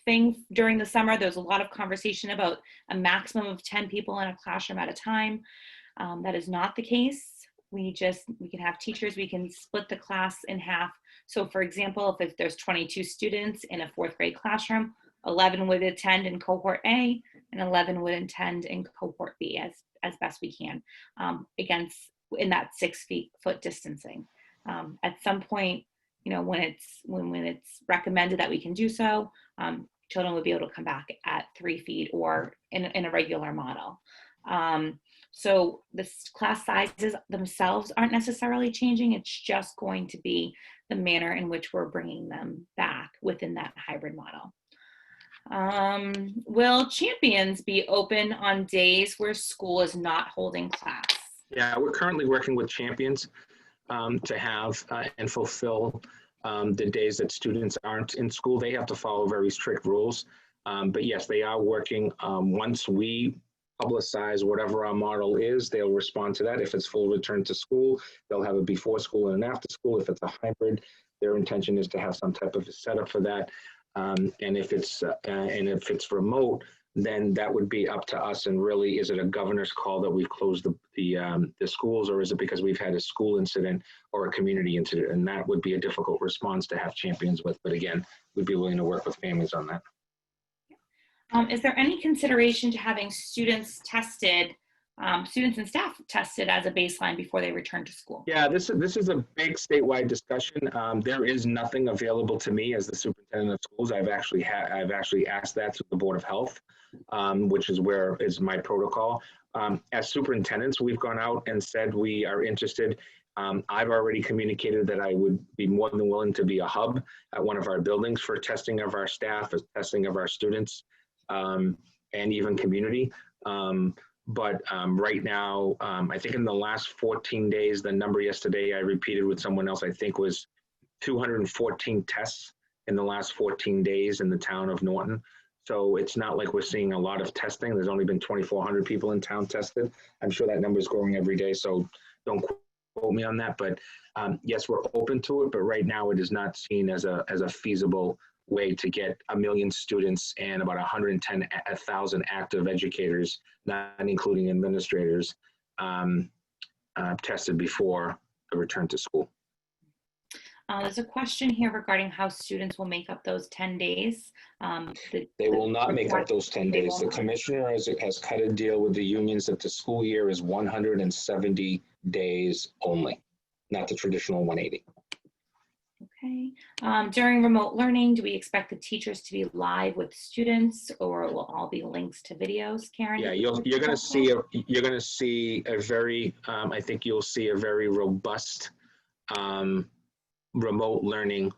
thing during the summer. There was a lot of conversation about a maximum of 10 people in a classroom at a time. That is not the case. We can have teachers, we can split the class in half. So for example, if there's 22 students in a 4th grade classroom, 11 would attend in cohort A and 11 would attend in cohort B as best we can, in that 6 foot distancing. At some point, when it's recommended that we can do so, children would be able to come back at 3 feet or in a regular model. So the class sizes themselves aren't necessarily changing. It's just going to be the manner in which we're bringing them back within that hybrid model. Will Champions be open on days where school is not holding class? Yeah, we're currently working with Champions to have and fulfill the days that students aren't in school. They have to follow very strict rules. But yes, they are working. Once we publicize whatever our model is, they'll respond to that. If it's full return to school, they'll have a before school and an after school. If it's a hybrid, their intention is to have some type of a setup for that. And if it's remote, then that would be up to us. And really, is it a governor's call that we've closed the schools, or is it because we've had a school incident or a community incident? And that would be a difficult response to have Champions with. But again, we'd be willing to work with families on that. Is there any consideration to having students and staff tested as a baseline before they return to school? Yeah, this is a big statewide discussion. There is nothing available to me as the superintendent of schools. I've actually asked that to the Board of Health, which is where is my protocol. As superintendents, we've gone out and said we are interested. I've already communicated that I would be more than willing to be a hub at one of our buildings for testing of our staff, testing of our students, and even community. But right now, I think in the last 14 days, the number yesterday I repeated with someone else, I think was 214 tests in the last 14 days in the town of Norton. So it's not like we're seeing a lot of testing. There's only been 2,400 people in town tested. I'm sure that number is growing every day, so don't quote me on that. But yes, we're open to it, but right now it is not seen as a feasible way to get 1 million students and about 110,000 active educators, not including administrators, tested before the return to school. There's a question here regarding how students will make up those 10 days. They will not make up those 10 days. The commissioner has cut a deal with the unions that the school year is 170 days only, not the traditional 180. Okay. During remote learning, do we expect the teachers to be live with students, or it will all be links to videos, Karen? Yeah, you're going to see a very, I think you'll see a very robust remote learning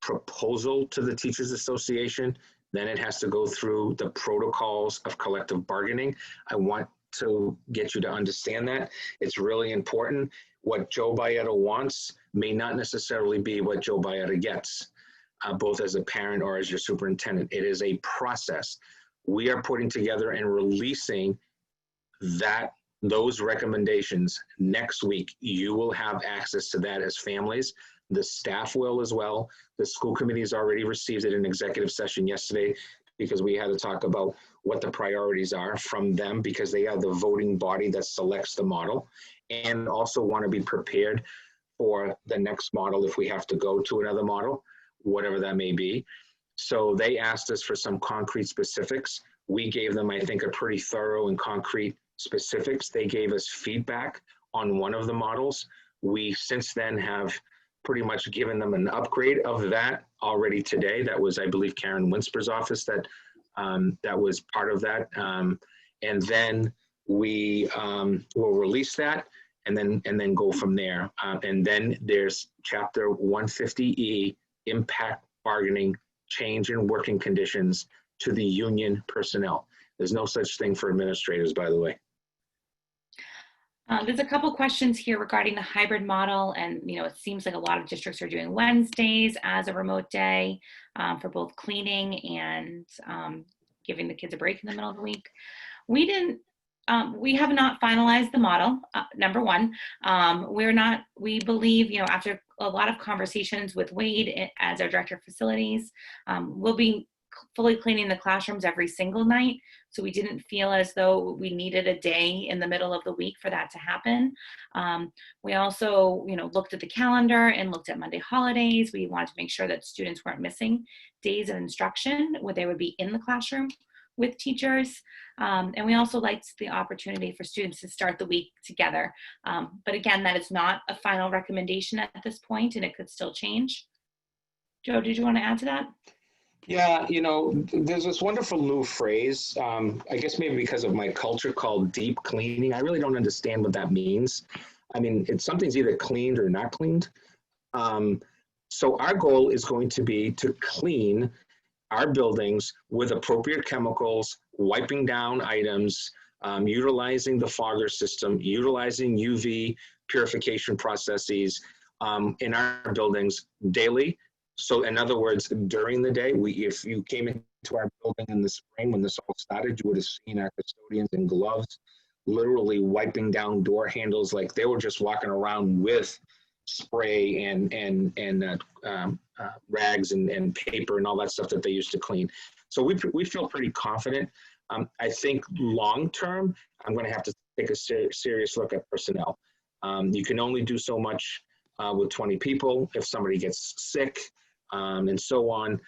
proposal to the Teachers Association. Then it has to go through the protocols of collective bargaining. I want to get you to understand that. It's really important. What Joe Baeta wants may not necessarily be what Joe Baeta gets, both as a parent or as your superintendent. It is a process. We are putting together and releasing those recommendations next week. You will have access to that as families. The staff will as well. The school committee has already received it in executive session yesterday because we had to talk about what the priorities are from them, because they are the voting body that selects the model, and also want to be prepared for the next model if we have to go to another model, whatever that may be. So they asked us for some concrete specifics. We gave them, I think, a pretty thorough and concrete specifics. They gave us feedback on one of the models. We since then have pretty much given them an upgrade of that already today. That was, I believe, Karen Winsper's office that was part of that. And then we will release that and then go from there. And then there's Chapter 150E, impact bargaining, change in working conditions to the union personnel. There's no such thing for administrators, by the way. There's a couple questions here regarding the hybrid model, and it seems like a lot of districts are doing Wednesdays as a remote day for both cleaning and giving the kids a break in the middle of the week. We have not finalized the model. Number one, we believe, after a lot of conversations with Wade as our director of facilities, we'll be fully cleaning the classrooms every single night. So we didn't feel as though we needed a day in the middle of the week for that to happen. We also, looked at the calendar and looked at Monday holidays. We wanted to make sure that students weren't missing days of instruction where they would be in the classroom with teachers. And we also liked the opportunity for students to start the week together. But again, that is not a final recommendation at this point, and it could still change. Joe, did you want to add to that? Yeah, there's this wonderful new phrase, I guess maybe because of my culture, called deep cleaning. I really don't understand what that means. I mean, something's either cleaned or not cleaned. So our goal is going to be to clean our buildings with appropriate chemicals, wiping down items, utilizing the fogger system, utilizing UV purification processes in our buildings daily. So in other words, during the day, if you came into our building in the spring when this all started, you would have seen our custodians in gloves, literally wiping down door handles like they were just walking around with spray and rags and paper and all that stuff that they used to clean. So we feel pretty confident. I think long term, I'm going to have to take a serious look at personnel. You can only do so much with 20 people if somebody gets sick and so on.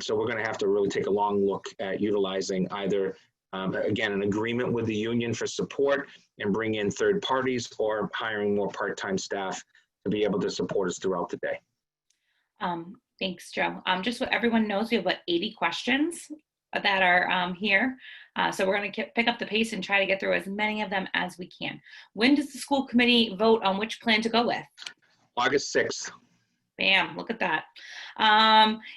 So we're going to have to really take a long look at utilizing either, again, an agreement with the union for support and bring in third parties, or hiring more part-time staff to be able to support us throughout the day. Thanks, Joe. Just so everyone knows, we have about 80 questions that are here. So we're going to pick up the pace and try to get through as many of them as we can. When does the school committee vote on which plan to go with? August 6th. Bam, look at that.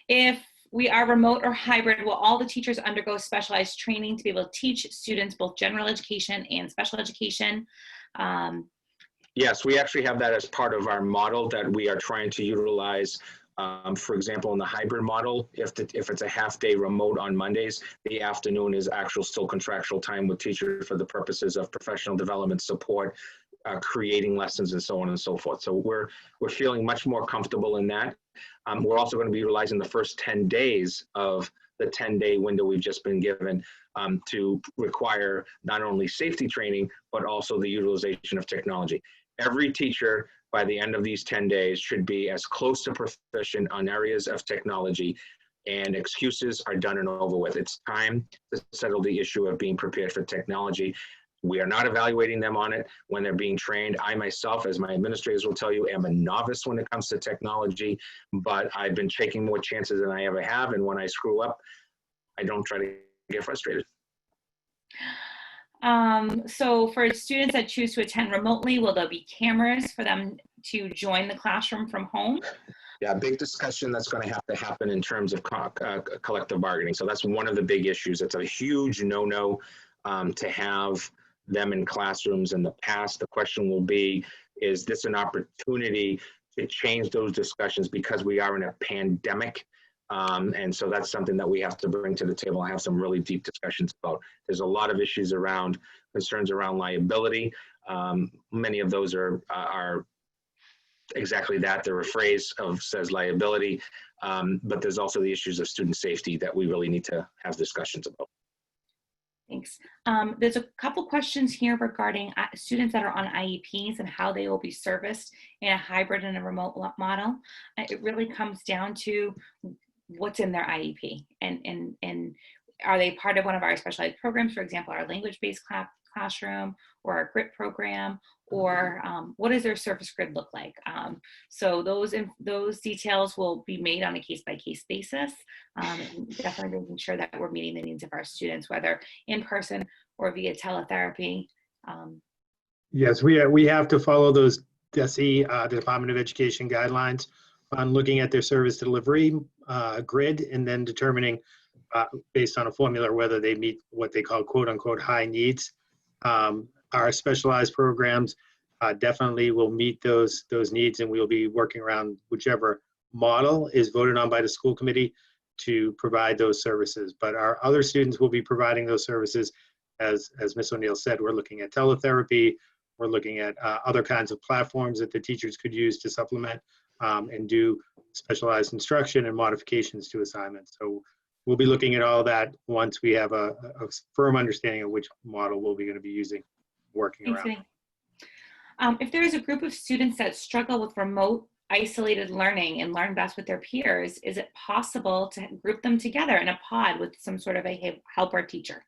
If we are remote or hybrid, will all the teachers undergo specialized training to be able to teach students both general education and special education? Yes, we actually have that as part of our model that we are trying to utilize. For example, in the hybrid model, if it's a half-day remote on Mondays, the afternoon is actual still contractual time with teachers for the purposes of professional development support, creating lessons, and so on and so forth. So we're feeling much more comfortable in that. We're also going to be utilizing the first 10 days of the 10-day window we've just been given to require not only safety training, but also the utilization of technology. Every teacher by the end of these 10 days should be as close to proficient on areas of technology, and excuses are done and over with. It's time to settle the issue of being prepared for technology. We are not evaluating them on it when they're being trained. I myself, as my administrators will tell you, am a novice when it comes to technology, but I've been taking more chances than I ever have. And when I screw up, I don't try to get frustrated. So for students that choose to attend remotely, will there be cameras for them to join the classroom from home? Yeah, big discussion that's going to happen in terms of collective bargaining. So that's one of the big issues. It's a huge no-no to have them in classrooms in the past. The question will be, is this an opportunity to change those discussions because we are in a pandemic? And so that's something that we have to bring to the table and have some really deep discussions about. There's a lot of issues around concerns around liability. Many of those are exactly that. They're a phrase of says liability, but there's also the issues of student safety that we really need to have discussions about. Thanks. There's a couple questions here regarding students that are on IEPs and how they will be serviced in a hybrid and a remote model. It really comes down to what's in their IEP, and are they part of one of our specialized programs, for example, our language-based classroom or our GRIP program, or what does their service grid look like? So those details will be made on a case-by-case basis, definitely making sure that we're meeting the needs of our students, whether in person or via teletherapy. Yes, we have to follow those DESE, the Department of Education guidelines on looking at their service delivery grid, and then determining based on a formula whether they meet what they call quote unquote high needs. Our specialized programs definitely will meet those needs, and we'll be working around whichever model is voted on by the school committee to provide those services. But our other students will be providing those services. As Ms. O'Neill said, we're looking at teletherapy, we're looking at other kinds of platforms that the teachers could use to supplement and do specialized instruction and modifications to assignments. So we'll be looking at all that once we have a firm understanding of which model we'll be going to be using, working Thanks, around. Vinny. If there is a group of students that struggle with remote isolated learning and learn best with their peers, is it possible to group them together in a pod with some sort of a helper teacher?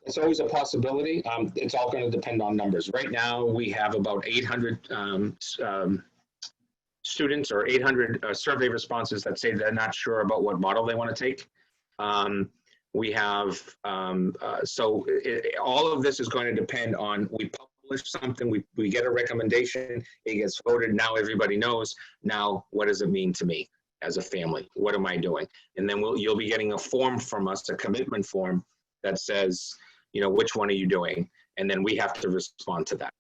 It's always a possibility. It's all going to depend on numbers. Right now, we have about 800 students or 800 survey responses that say they're not sure about what model they want to take. We have, all of this is going to depend on, we publish something, we get a recommendation, it gets voted, now everybody knows, now what does it mean to me as a family? What am I doing? And then you'll be getting a form from us, a commitment form that says, you know, which one are you doing? And then we have to respond to that.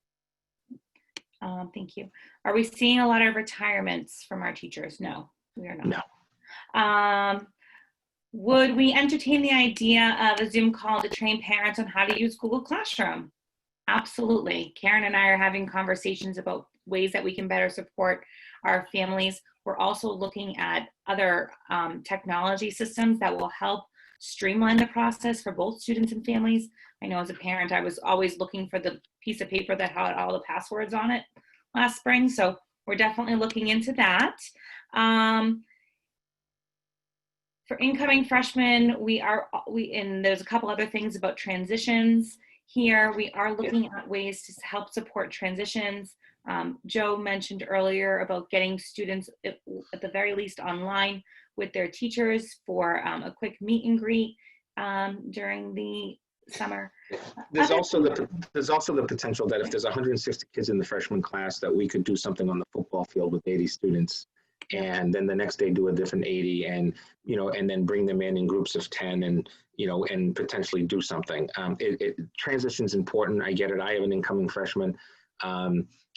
Thank you. Are we seeing a lot of retirements from our teachers? No, we are not. No. Would we entertain the idea of a Zoom call to train parents on how to use Google Classroom? Absolutely. Karen and I are having conversations about ways that we can better support our families. We're also looking at other technology systems that will help streamline the process for both students and families. I know as a parent, I was always looking for the piece of paper that had all the passwords on it last spring. So we're definitely looking into that. For incoming freshmen, and there's a couple other things about transitions here. We are looking at ways to help support transitions. Joe mentioned earlier about getting students at the very least online with their teachers for a quick meet and greet during the summer. There's also the potential that if there's 160 kids in the freshman class, that we could do something on the football field with 80 students, and then the next day do a different 80, and and then bring them in groups of 10, and and potentially do something. Transition's important. I get it. I have an incoming freshman.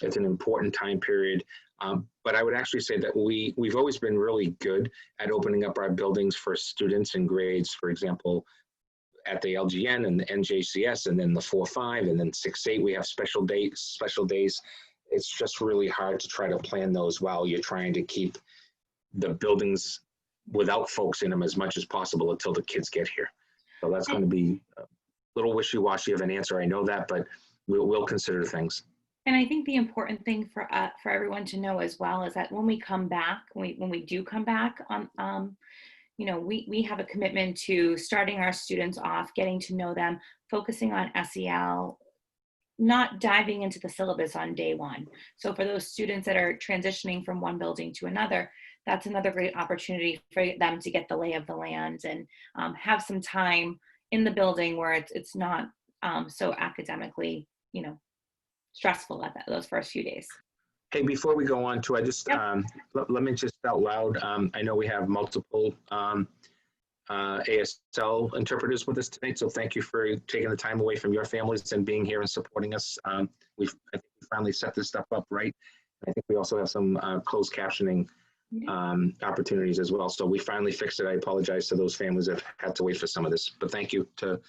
It's an important time period. But I would actually say that we've always been really good at opening up our buildings for students and grades. For example, at the LGN and the NJCS, and then the 4-5, and then 6-8, we have special days. It's just really hard to try to plan those while you're trying to keep the buildings without folks in them as much as possible until the kids get here. So that's going to be a little wishy-washy of an answer. I know that, but we'll consider things. And I think the important thing for everyone to know as well is that when we come back, when we do come back, we have a commitment to starting our students off, getting to know them, focusing on SEL, not diving into the syllabus on day one. So for those students that are transitioning from one building to another, that's another great opportunity for them to get the lay of the land and have some time in the building where it's not so academically, stressful at those first few days. Hey, before we go on to, let me just out loud, I know we have multiple ASL interpreters with us tonight, so thank you for taking the time away from your families and being here and supporting us. I think we finally set this stuff up right. I think we also have some closed captioning opportunities as well. So we finally fixed it. I apologize to those families that had to wait for some of this, but thank you to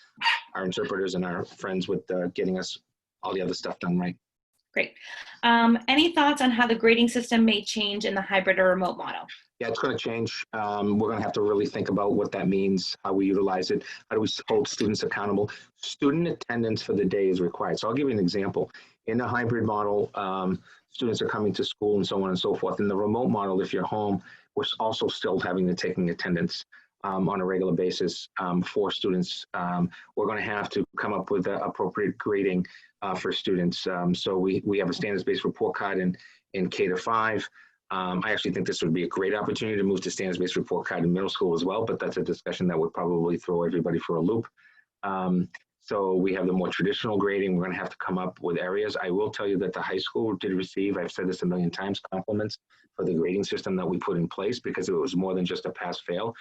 our interpreters and our friends with getting us all the other stuff done right. Great. Any thoughts on how the grading system may change in the hybrid or remote model? Yeah, it's going to change. We're going to have to really think about what that means, how we utilize it, how do we hold students accountable. Student attendance for the day is required. So I'll give you an example. In the hybrid model, students are coming to school and so on and so forth. In the remote model, if you're home, we're also still having to take attendance on a regular basis for students. We're going to have to come up with appropriate grading for students. So we have a standards-based report card in K-5. I actually think this would be a great opportunity to move to standards-based report card in middle school as well, but that's a discussion that would probably throw everybody for a loop. So we have the more traditional grading. We're going to have to come up with areas. I will tell you that the high school did receive, I've said this a million times, compliments for the grading system that we put in place because it was more than just a pass-fail.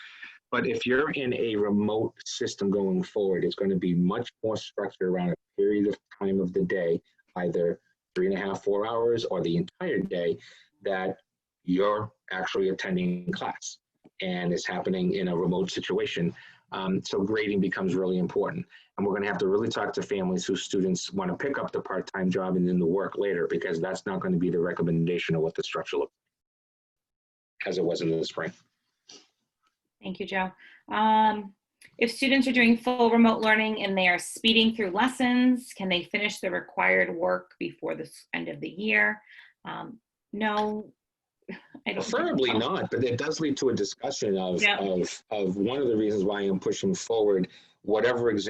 But if you're in a remote system going forward, it's going to be much more structured around a period of time of the day, either 3.5, 4 hours, or the entire day that you're actually attending class and it's happening in a remote situation. So grading becomes really important. And we're going to have to really talk to families whose students want to pick up the part-time job and then the work later, because that's not going to be the recommendation of what the structure looks like as it was in the spring. Thank you, Joe. If students are doing full remote learning and they are speeding through lessons, can they finish the required work before the end of the year? No, I don't. Preferably not, but it does lead to a discussion of, Yeah. of one of the reasons why I'm pushing forward whatever is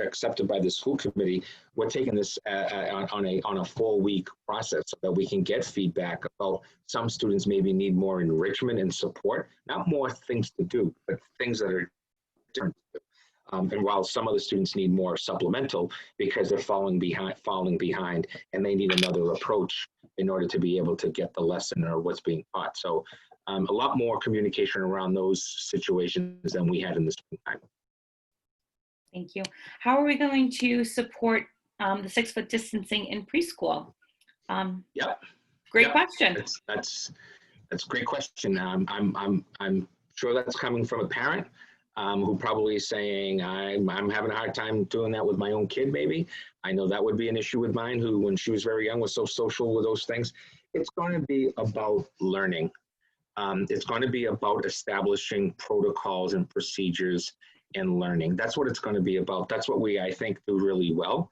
accepted by the school committee. We're taking this on a 4-week process so that we can get feedback about some students maybe need more enrichment and support, not more things to do, but things that are different to do. And while some of the students need more supplemental because they're falling behind and they need another approach in order to be able to get the lesson or what's being taught. So a lot more communication around those situations than we had in the springtime. Thank you. How are we going to support the 6-foot distancing in preschool? Yeah. Great question. That's a great question. I'm sure that's coming from a parent who probably is saying, I'm having a hard time doing that with my own kid, maybe. I know that would be an issue with mine, who, when she was very young, was so social with those things. It's going to be about learning. It's going to be about establishing protocols and procedures and learning. That's what it's going to be about. That's what I think, do really well.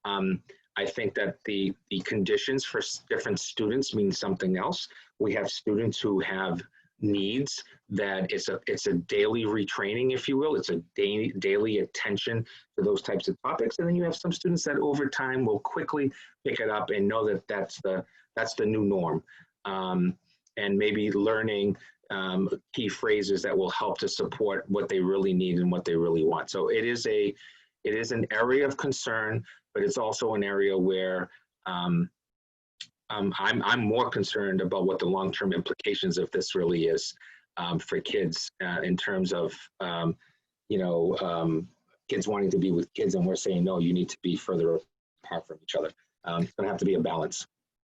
I think that the conditions for different students mean something else. We have students who have needs that it's a daily retraining, if you will. It's a daily attention to those types of topics. And then you have some students that over time will quickly pick it up and know that that's the new norm. And maybe learning key phrases that will help to support what they really need and what they really want. So it is an area of concern, but it's also an area where I'm more concerned about what the long-term implications of this really is for kids in terms of, kids wanting to be with kids, and we're saying, no, you need to be further apart from each other. It's going to have to be a balance.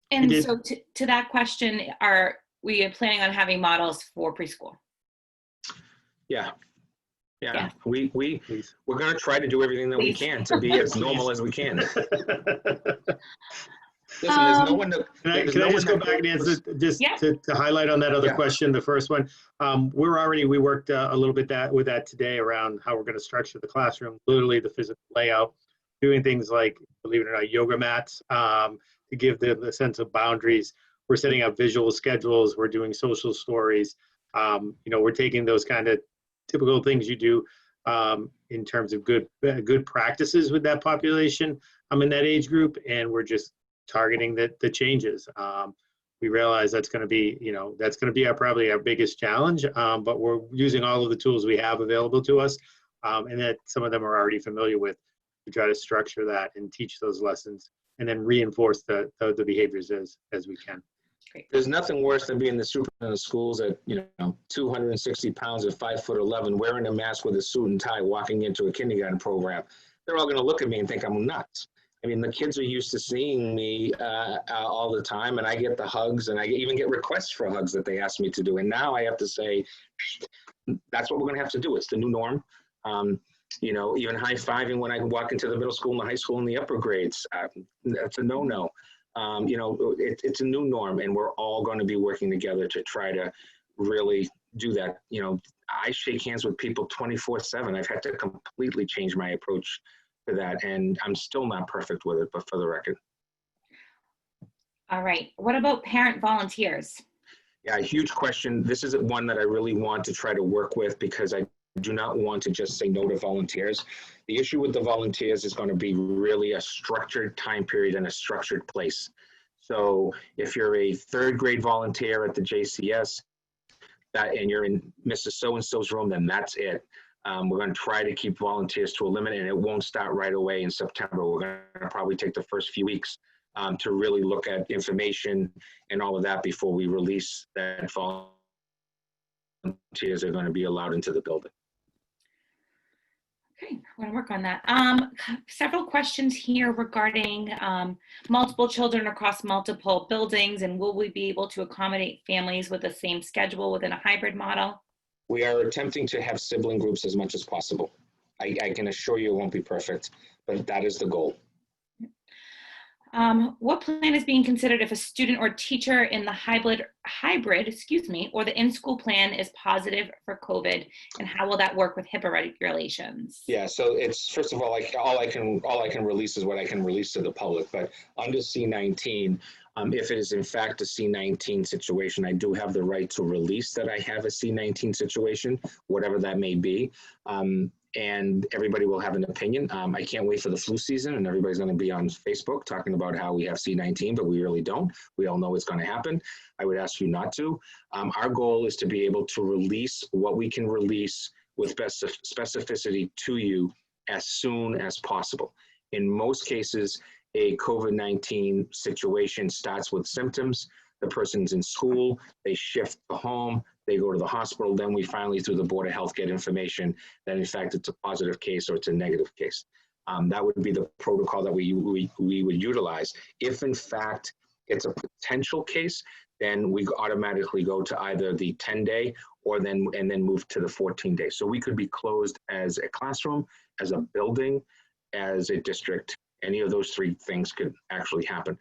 And so to that question, are we planning on having models for preschool? Yeah. We're going to try to do everything that we can to be as normal as we can. Listen, there's no one to. Can I just go back and answer, just to highlight on that other question, the first one? We worked a little bit with that today around how we're going to structure the classroom, literally the physical layout, doing things like, believe it or not, yoga mats to give them a sense of boundaries. We're setting up visual schedules. We're doing social stories. We're taking those kind of typical things you do in terms of good practices with that population in that age group, and we're just targeting the changes. We realize that's going to be, probably our biggest challenge, but we're using all of the tools we have available to us, and that some of them are already familiar with, to try to structure that and teach those lessons, and then reinforce the behaviors as we can. There's nothing worse than being the superintendent of schools at 260 pounds at 5'11", wearing a mask with a suit and tie, walking into a kindergarten program. They're all going to look at me and think I'm nuts. I mean, the kids are used to seeing me all the time, and I get the hugs, and I even get requests for hugs that they ask me to do. And now I have to say, that's what we're going to have to do. It's the new norm. Even high-fiving when I walk into the middle school and the high school and the upper grades, that's a no-no. It's a new norm, and we're all going to be working together to try to really do that. I shake hands with people 24/7. I've had to completely change my approach to that, and I'm still not perfect with it, but for the record. All right. What about parent volunteers? Yeah, a huge question. This is one that I really want to try to work with, because I do not want to just say no to volunteers. The issue with the volunteers is going to be really a structured time period and a structured place. So if you're a 3rd grade volunteer at the JCS and you're in Mrs. So-and-so's room, then that's it. We're going to try to keep volunteers to a limit, and it won't start right away in September. We're going to probably take the first few weeks to really look at information and all of that before we release that volunteers are going to be allowed into the building. Okay, I'm going to work on that. Several questions here regarding multiple children across multiple buildings, and will we be able to accommodate families with the same schedule within a hybrid model? We are attempting to have sibling groups as much as possible. I can assure you it won't be perfect, but that is the goal. What plan is being considered if a student or teacher in the hybrid, or the in-school plan is positive for COVID, and how will that work with HIPAA regulations? Yeah, so it's, first of all, like all I can release is what I can release to the public. But under C-19, if it is in fact a C-19 situation, I do have the right to release that I have a C-19 situation, whatever that may be. And everybody will have an opinion. I can't wait for the flu season, and everybody's going to be on Facebook talking about how we have C-19, but we really don't. We all know it's going to happen. I would ask you not to. Our goal is to be able to release what we can release with specificity to you as soon as possible. In most cases, a COVID-19 situation starts with symptoms. The person's in school, they shift to home, they go to the hospital, then we finally, through the Board of Health, get information that in fact it's a positive case or it's a negative case. That would be the protocol that we would utilize. If in fact it's a potential case, then we automatically go to either the 10-day or then move to the 14-day. So we could be closed as a classroom, as a building, as a district. Any of those three things could actually happen.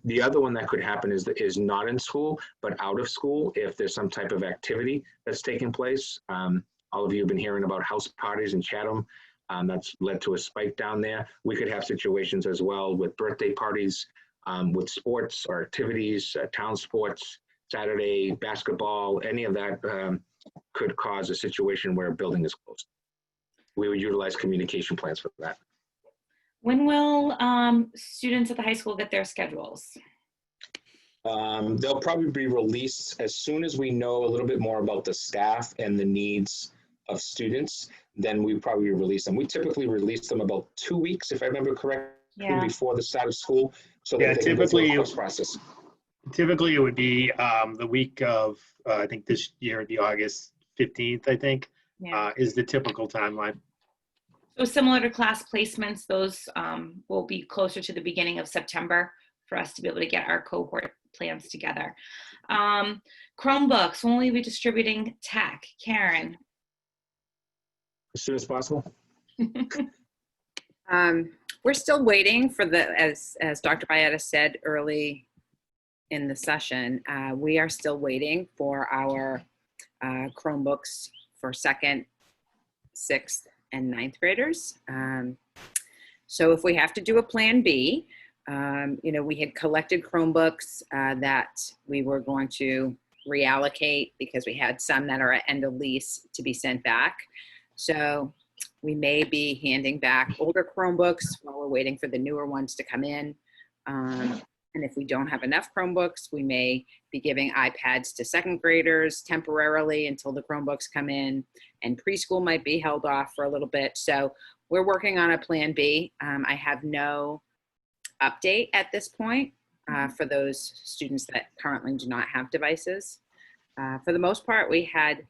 The other one that could happen is not in school, but out of school, if there's some type of activity that's taking place. All of you have been hearing about house parties in Chatham. That's led to a spike down there. We could have situations as well with birthday parties, with sports or activities, town sports, Saturday basketball, any of that could cause a situation where a building is closed. We would utilize communication plans for that. When will students at the high school get their schedules? They'll probably be released as soon as we know a little bit more about the staff and the needs of students. Then we probably release them. We typically release them about 2 weeks, if I remember correctly, before the start of school. So Yeah, that they typically can go through the course process. Typically, it would be the week of, I think this year, the August 15th, I think, is the typical timeline. So similar to class placements, those will be closer to the beginning of September for us to be able to get our cohort plans together. Chromebooks, when will we be distributing tech? Karen? As soon as possible. We're still waiting for as Dr. Bayetta said early in the session, we are still waiting for our Chromebooks for 2nd, 6th, and 9th graders. So if we have to do a plan B, we had collected Chromebooks that we were going to reallocate because we had some that are at end of lease to be sent back. So we may be handing back older Chromebooks while we're waiting for the newer ones to come in. And if we don't have enough Chromebooks, we may be giving iPads to 2nd graders temporarily until the Chromebooks come in, and preschool might be held off for a little bit. So we're working on a plan B. I have no update at this point for those students that currently do not have devices. For the most part, we had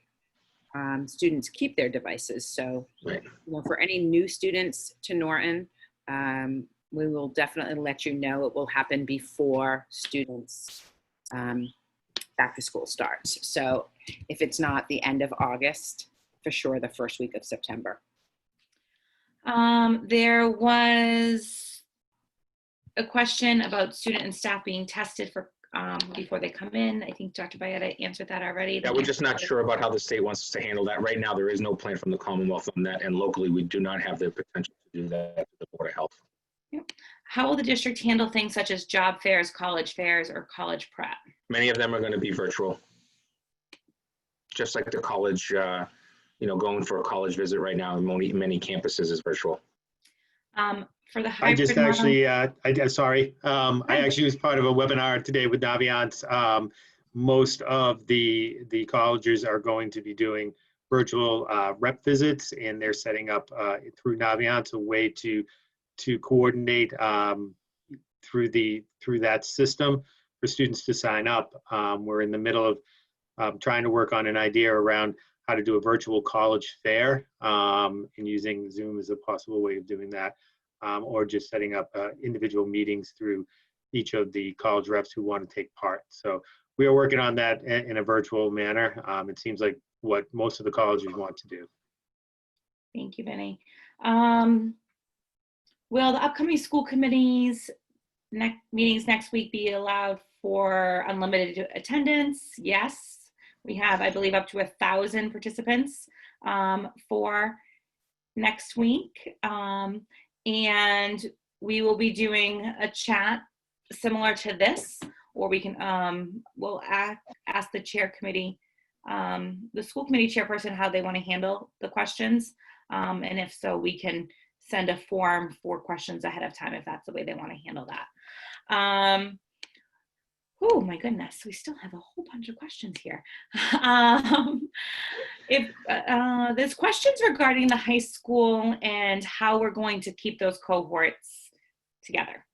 students keep their devices. So for any new students to Norton, we will definitely let you know. It will happen before students back to school starts. So if it's not the end of August, for sure the first week of September. There was a question about student and staff being tested for before they come in. I think Dr. Bayetta answered that already. Yeah, we're just not sure about how the state wants us to handle that. Right now, there is no plan from the Commonwealth on that, and locally, we do not have the potential to do that at the Board of Health. How will the district handle things such as job fairs, college fairs, or college prep? Many of them are going to be virtual. Just like the college, going for a college visit right now in many campuses is virtual. For the hybrid I just actually, I actually was part of a webinar today with Naviance. Most of the colleges are going to be doing virtual rep visits, and they're setting up through Naviance a way to coordinate through that system for students to sign up. We're in the middle of trying to work on an idea around how to do a virtual college fair and using Zoom as a possible way of doing that, or just setting up individual meetings through each of the college reps who want to take part. So we are working on that in a virtual manner. It seems like what most of the colleges want to do. Thank you, Benny. Will the upcoming school committees meetings next week be allowed for unlimited attendance? Yes. We have, I believe, up to 1,000 participants for next week. And we will be doing a chat similar to this, or we can, we'll ask the chair committee, the school committee chairperson, how they want to handle the questions. And if so, we can send a form for questions ahead of time if that's the way they want to handle that. Oh my goodness, we still have a whole bunch of questions here. If there's questions regarding the high school and how we're going to keep those cohorts together.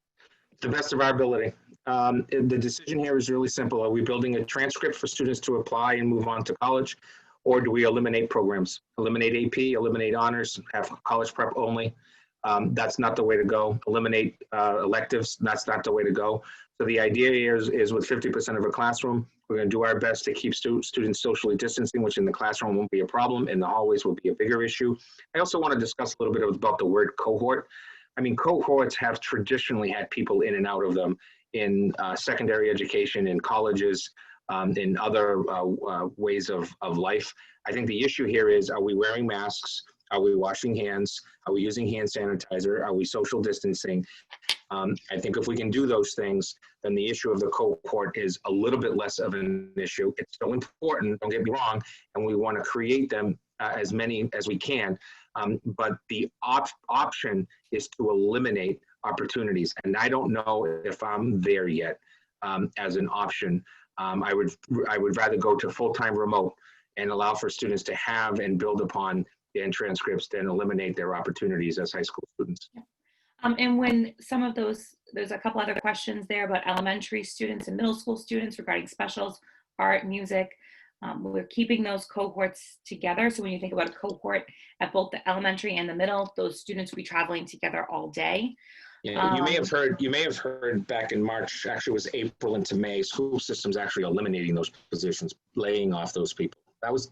To the best of our ability. The decision here is really simple. Are we building a transcript for students to apply and move on to college? Or do we eliminate programs? Eliminate AP, eliminate honors, have college prep only. That's not the way to go. Eliminate electives, that's not the way to go. So the idea here is with 50% of a classroom, we're going to do our best to keep students socially distancing, which in the classroom won't be a problem. In the hallways will be a bigger issue. I also want to discuss a little bit about the word cohort. I mean, cohorts have traditionally had people in and out of them in secondary education, in colleges, in other ways of life. I think the issue here is, are we wearing masks? Are we washing hands? Are we using hand sanitizer? Are we social distancing? I think if we can do those things, then the issue of the cohort is a little bit less of an issue. It's so important, don't get me wrong, and we want to create them as many as we can. But the option is to eliminate opportunities. And I don't know if I'm there yet as an option. I would rather go to full-time remote and allow for students to have and build upon and transcripts than eliminate their opportunities as high school students. And when some of those, there's a couple other questions there about elementary students and middle school students regarding specials, art, music. We're keeping those cohorts together. So when you think about a cohort at both the elementary and the middle, those students will be traveling together all day. Yeah, you may have heard back in March, actually it was April into May, school systems actually eliminating those positions, laying off those people.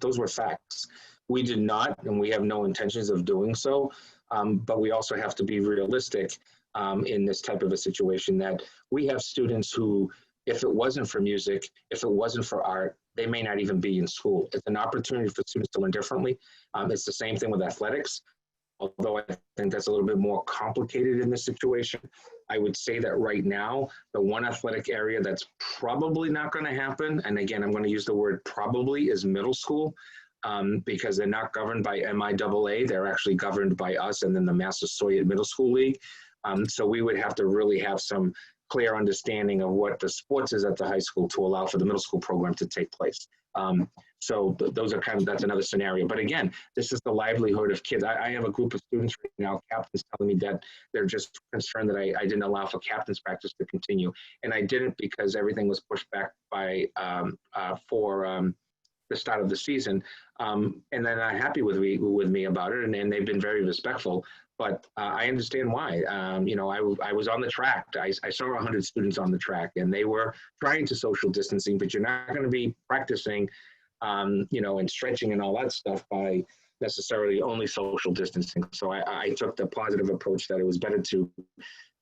Those were facts. We did not, and we have no intentions of doing so. But we also have to be realistic in this type of a situation that we have students who, if it wasn't for music, if it wasn't for art, they may not even be in school. It's an opportunity for students to learn differently. It's the same thing with athletics, although I think that's a little bit more complicated in this situation. I would say that right now, the one athletic area that's probably not going to happen, and again, I'm going to use the word probably, is middle school. Because they're not governed by MIAA, they're actually governed by us and then the Massasoit Middle School League. So we would have to really have some clear understanding of what the sports is at the high school to allow for the middle school program to take place. So those are that's another scenario. But again, this is the livelihood of kids. I have a group of students right now, captains telling me that they're just concerned that I didn't allow for captain's practice to continue. And I didn't because everything was pushed back by the start of the season, and they're not happy with me about it, and they've been very respectful. But I understand why. I was on the track. I saw 100 students on the track, and they were trying to social distancing. But you're not going to be practicing, and stretching and all that stuff by necessarily only social distancing. So I took the positive approach that it was better to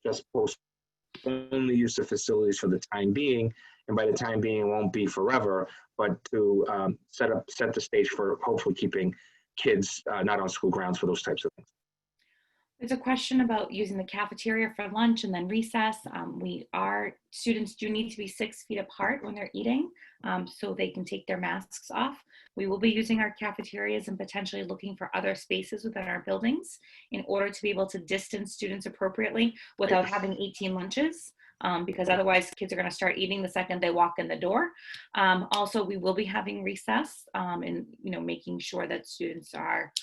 just postpone the use of facilities for the time being. And by the time being, it won't be forever, but to set the stage for hopefully keeping kids not on school grounds for those types of things. There's a question about using the cafeteria for lunch and then recess. Students do need to be 6 feet apart when they're eating, so they can take their masks off. We will be using our cafeterias and potentially looking for other spaces within our buildings in order to be able to distance students appropriately without having 18 lunches. Because otherwise kids are going to start eating the second they walk in the door. Also, we will be having recess and making sure that students are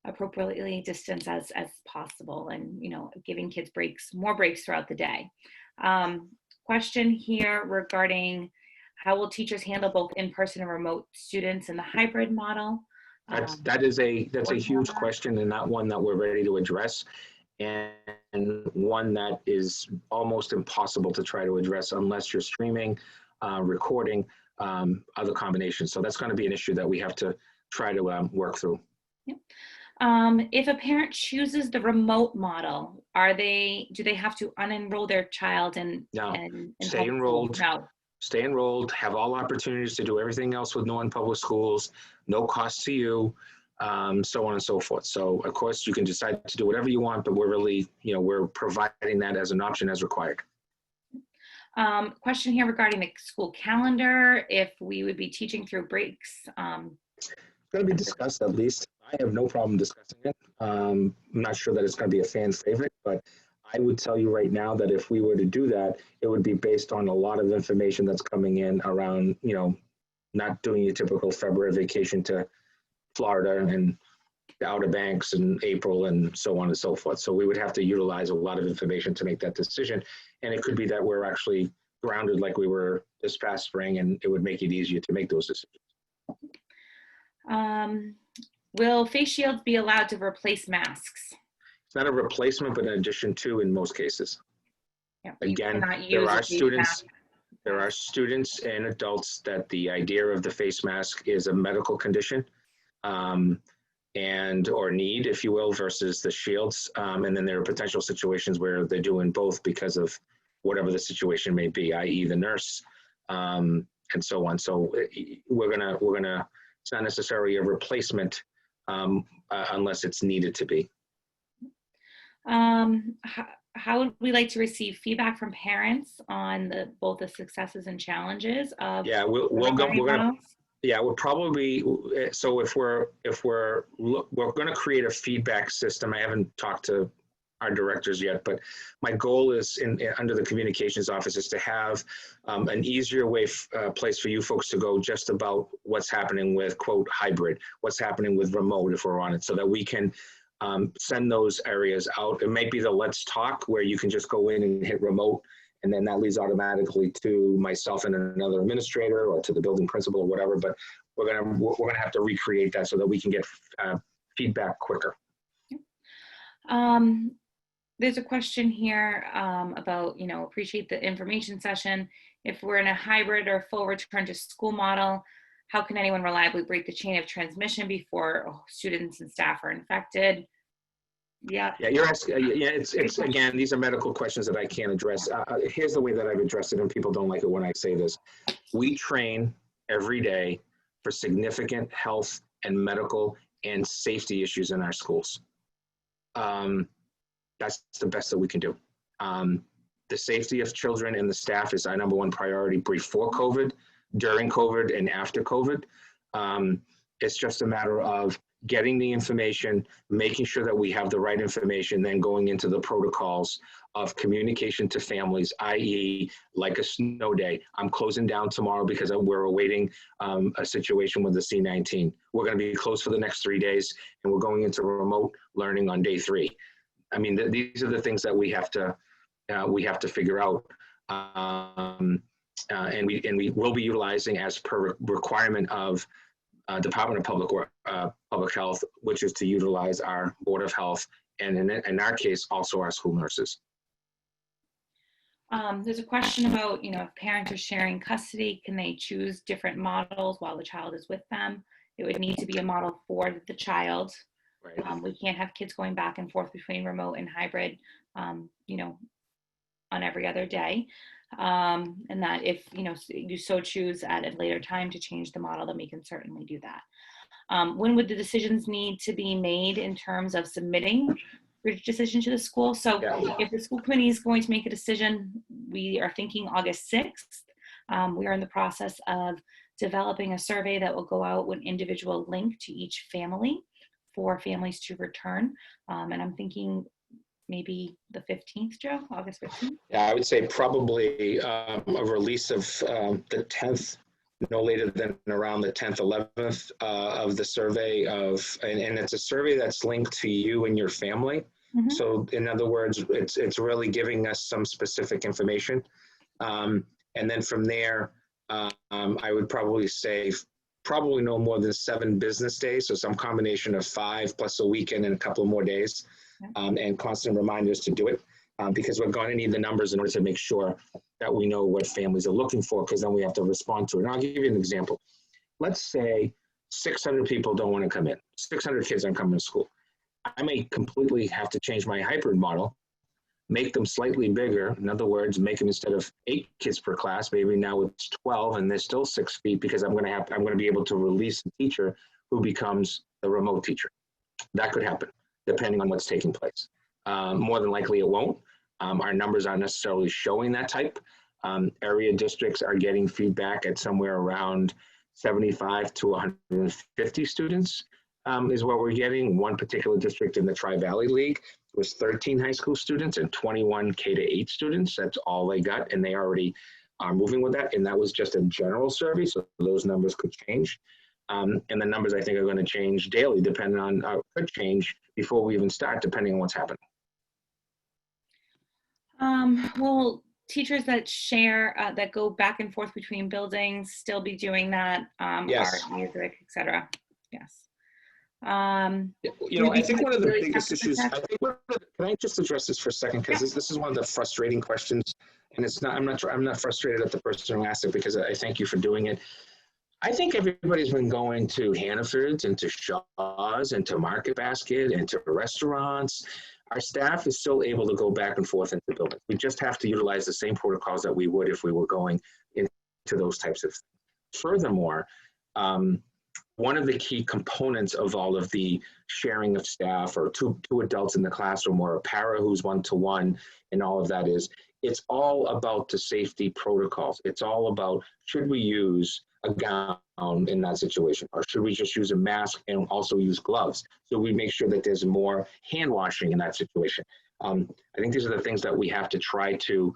appropriately distanced as possible, and giving kids more breaks throughout the day. Question here regarding how will teachers handle both in-person and remote students in the hybrid model? That's a huge question, and not one that we're ready to address. And one that is almost impossible to try to address unless you're streaming, recording, other combinations. So that's going to be an issue that we have to try to work through. Yep. If a parent chooses the remote model, do they have to unenroll their child and No. and Stay homeschool? enrolled. No. Stay enrolled, have all opportunities to do everything else with non-public schools, no cost to you, so on and so forth. So of course you can decide to do whatever you want, but we're really, we're providing that as an option as required. Question here regarding the school calendar, if we would be teaching through breaks. It's going to be discussed at least. I have no problem discussing it. I'm not sure that it's going to be a fan favorite, but I would tell you right now that if we were to do that, it would be based on a lot of information that's coming in around, not doing your typical February vacation to Florida and the Outer Banks in April and so on and so forth. So we would have to utilize a lot of information to make that decision. And it could be that we're actually grounded like we were this past spring, and it would make it easier to make those decisions. Will face shields be allowed to replace masks? It's not a replacement, but an addition to in most cases. Yeah, Again, there are students and adults that the idea of the face mask is a medical condition and or need, if you will, versus the shields. And then there are potential situations where they're doing both because of whatever the situation may be, i.e. the nurse and so on. So we're gonna, it's not necessarily a replacement unless it's needed to be. How would we like to receive feedback from parents on both the successes and challenges of? Yeah, we'll probably, so if we're going to create a feedback system. I haven't talked to our directors yet, but my goal is under the communications office is to have an easier place for you folks to go just about what's happening with quote hybrid, what's happening with remote if we're on it, so that we can send those areas out. It might be the Let's Talk where you can just go in and hit remote, and then that leads automatically to myself and another administrator or to the building principal or whatever. But we're gonna have to recreate that so that we can get feedback quicker. There's a question here about, appreciate the information session. If we're in a hybrid or full return to school model, how can anyone reliably break the chain of transmission before students and staff are infected? Yeah. Yeah, you're asking. Yeah, it's again, these are medical questions that I can't address. Here's the way that I've addressed it, and people don't like it when I say this. We train every day for significant health and medical and safety issues in our schools. That's the best that we can do. The safety of children and the staff is our number one priority before COVID, during COVID, and after COVID. It's just a matter of getting the information, making sure that we have the right information, then going into the protocols of communication to families, i.e. like a snow day. I'm closing down tomorrow because we're awaiting a situation with the C-19. We're going to be closed for the next 3 days, and we're going into remote learning on day 3. I mean, these are the things that we have to figure out. And we will be utilizing, as per requirement of Department of Public Health, which is to utilize our Board of Health, and in our case, also our school nurses. There's a question about, if parents are sharing custody, can they choose different models while the child is with them? It would need to be a model for the child. Right. We can't have kids going back and forth between remote and hybrid, on every other day. And that if, you so choose at a later time to change the model, then we can certainly do that. When would the decisions need to be made in terms of submitting your decision to the school? So if the school committee is going to make a decision, we are thinking August 6th. We are in the process of developing a survey that will go out with an individual link to each family for families to return. And I'm thinking maybe the 15th, Joe, August 15th? Yeah, I would say probably a release of the 10th, no later than around the 10th, 11th of the survey and it's a survey that's linked to you and your family. Mm-hmm. So in other words, it's really giving us some specific information. And then from there, I would probably say probably no more than 7 business days. So some combination of 5 plus a weekend and a couple of more days. And constant reminders to do it because we're going to need the numbers in order to make sure that we know what families are looking for, because then we have to respond to it. And I'll give you an example. Let's say 600 people don't want to come in. 600 kids aren't coming to school. I may completely have to change my hybrid model, make them slightly bigger. In other words, make them, instead of 8 kids per class, maybe now it's 12 and they're still 6 feet, because I'm going to be able to release a teacher who becomes the remote teacher. That could happen depending on what's taking place. More than likely it won't. Our numbers aren't necessarily showing that type. Area districts are getting feedback at somewhere around 75 to 150 students is what we're getting. One particular district in the Tri-Valley League was 13 high school students and 21 K-8 students. That's all they got, and they already are moving with that. And that was just a general survey, so those numbers could change. And the numbers, I think, are going to change daily, depending on, could change before we even start, depending on what's happening. Will teachers that share, that go back and forth between buildings still be doing that? Yes. Art, music, et cetera? Yes. You know, I think one of the biggest issues, can I just address this for a second? Because this is one of the frustrating questions. And it's not, I'm not frustrated at the person who asked it, because I thank you for doing it. I think everybody's been going to Hannaford's and to Shaw's and to Market Basket and to restaurants. Our staff is still able to go back and forth into buildings. We just have to utilize the same protocols that we would if we were going into those types of things. Furthermore, one of the key components of all of the sharing of staff, or two adults in the classroom, or a para who's one-to-one, and all of that, is it's all about the safety protocols. It's all about, should we use a gown in that situation, or should we just use a mask and also use gloves? So we make sure that there's more hand washing in that situation. I think these are the things that we have to try to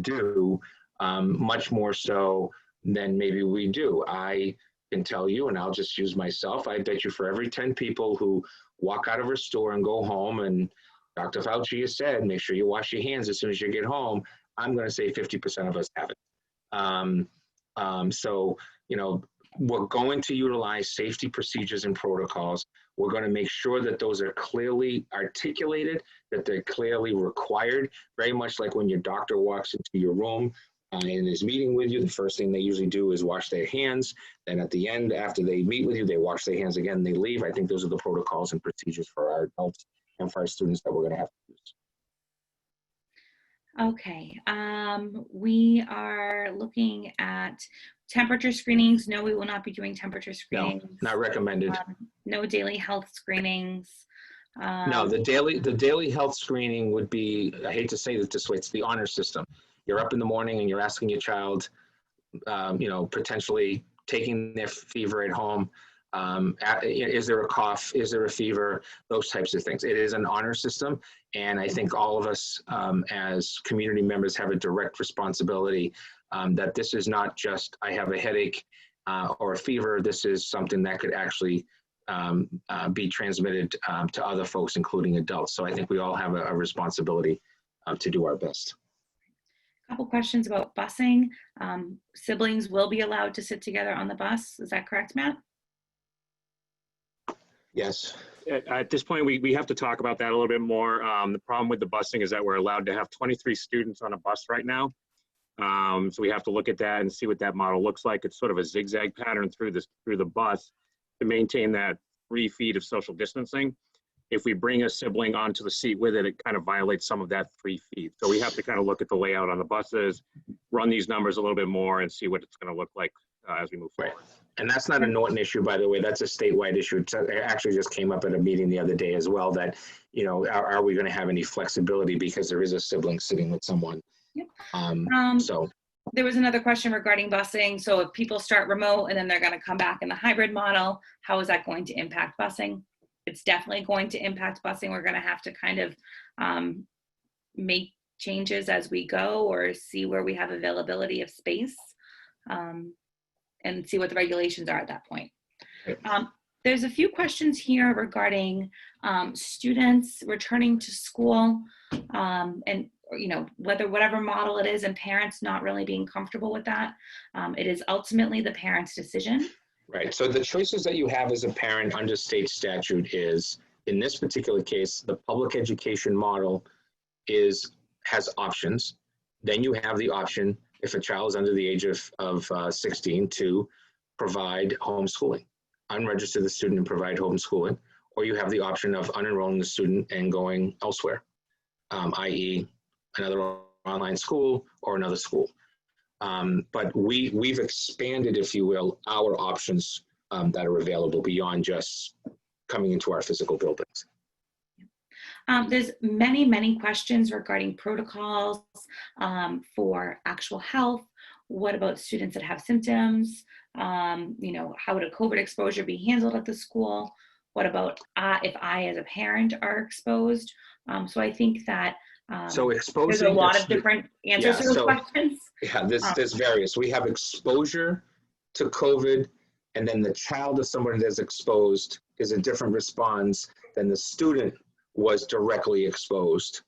do much more so than maybe we do. I can tell you, and I'll just use myself, I bet you for every 10 people who walk out of a store and go home, and Dr. Fauci has said, make sure you wash your hands as soon as you get home, I'm going to say 50% of us haven't. So, you know, we're going to utilize safety procedures and protocols. We're going to make sure that those are clearly articulated, that they're clearly required, very much like when your doctor walks into your room and is meeting with you, the first thing they usually do is wash their hands. Then at the end, after they meet with you, they wash their hands again, and they leave. I think those are the protocols and procedures for our adults and for our students that we're going to have to use. Okay, we are looking at temperature screenings. No, we will not be doing temperature screenings. No, not recommended. No daily health screenings. No, the daily health screening would be, I hate to say it this way, it's the honor system. You're up in the morning and you're asking your child, you know, potentially taking their fever at home. Is there a cough? Is there a fever? Those types of things. It is an honor system. And I think all of us as community members have a direct responsibility that this is not just, I have a headache or a fever. This is something that could actually be transmitted to other folks, including adults. So I think we all have a responsibility to do our best. A couple questions about busing. Siblings will be allowed to sit together on the bus. Is that correct, Matt? Yes. At this point, we have to talk about that a little bit more. The problem with the busing is that we're allowed to have 23 students on a bus right now. So we have to look at that and see what that model looks like. It's sort of a zigzag pattern through the bus to maintain that 3 feet of social distancing. If we bring a sibling onto the seat with it, it kind of violates some of that 3 feet. So we have to kind of look at the layout on the buses, run these numbers a little bit more, and see what it's going to look like as we move forward. Right. And that's not a Norton issue, by the way. That's a statewide issue. It actually just came up at a meeting the other day as well, that, you know, are we going to have any flexibility because there is a sibling sitting with someone? Yep. So there was another question regarding busing. So if people start remote and then they're going to come back in the hybrid model, how is that going to impact busing? It's definitely going to impact busing. We're going to have to kind of make changes as we go, or see where we have availability of space. And see what the regulations are at that point. There's a few questions here regarding students returning to school and, you know, whatever model it is, and parents not really being comfortable with that. It is ultimately the parent's decision. Right. So the choices that you have as a parent under state statute is, in this particular case, the public education model has options. Then you have the option, if a child is under the age of 16, to provide homeschooling, unregister the student and provide homeschooling, or you have the option of unenrolling the student and going elsewhere, i.e. another online school or another school. But we've expanded, if you will, our options that are available beyond just coming into our physical buildings. There's many questions regarding protocols for actual health. What about students that have symptoms? You know, how would a COVID exposure be handled at the school? What about if I, as a parent, are exposed? So I think that So there's exposing a lot of different answers to those questions. Yeah, there's various. We have exposure to COVID, and then the child of someone that's exposed is a different response than the student was directly exposed.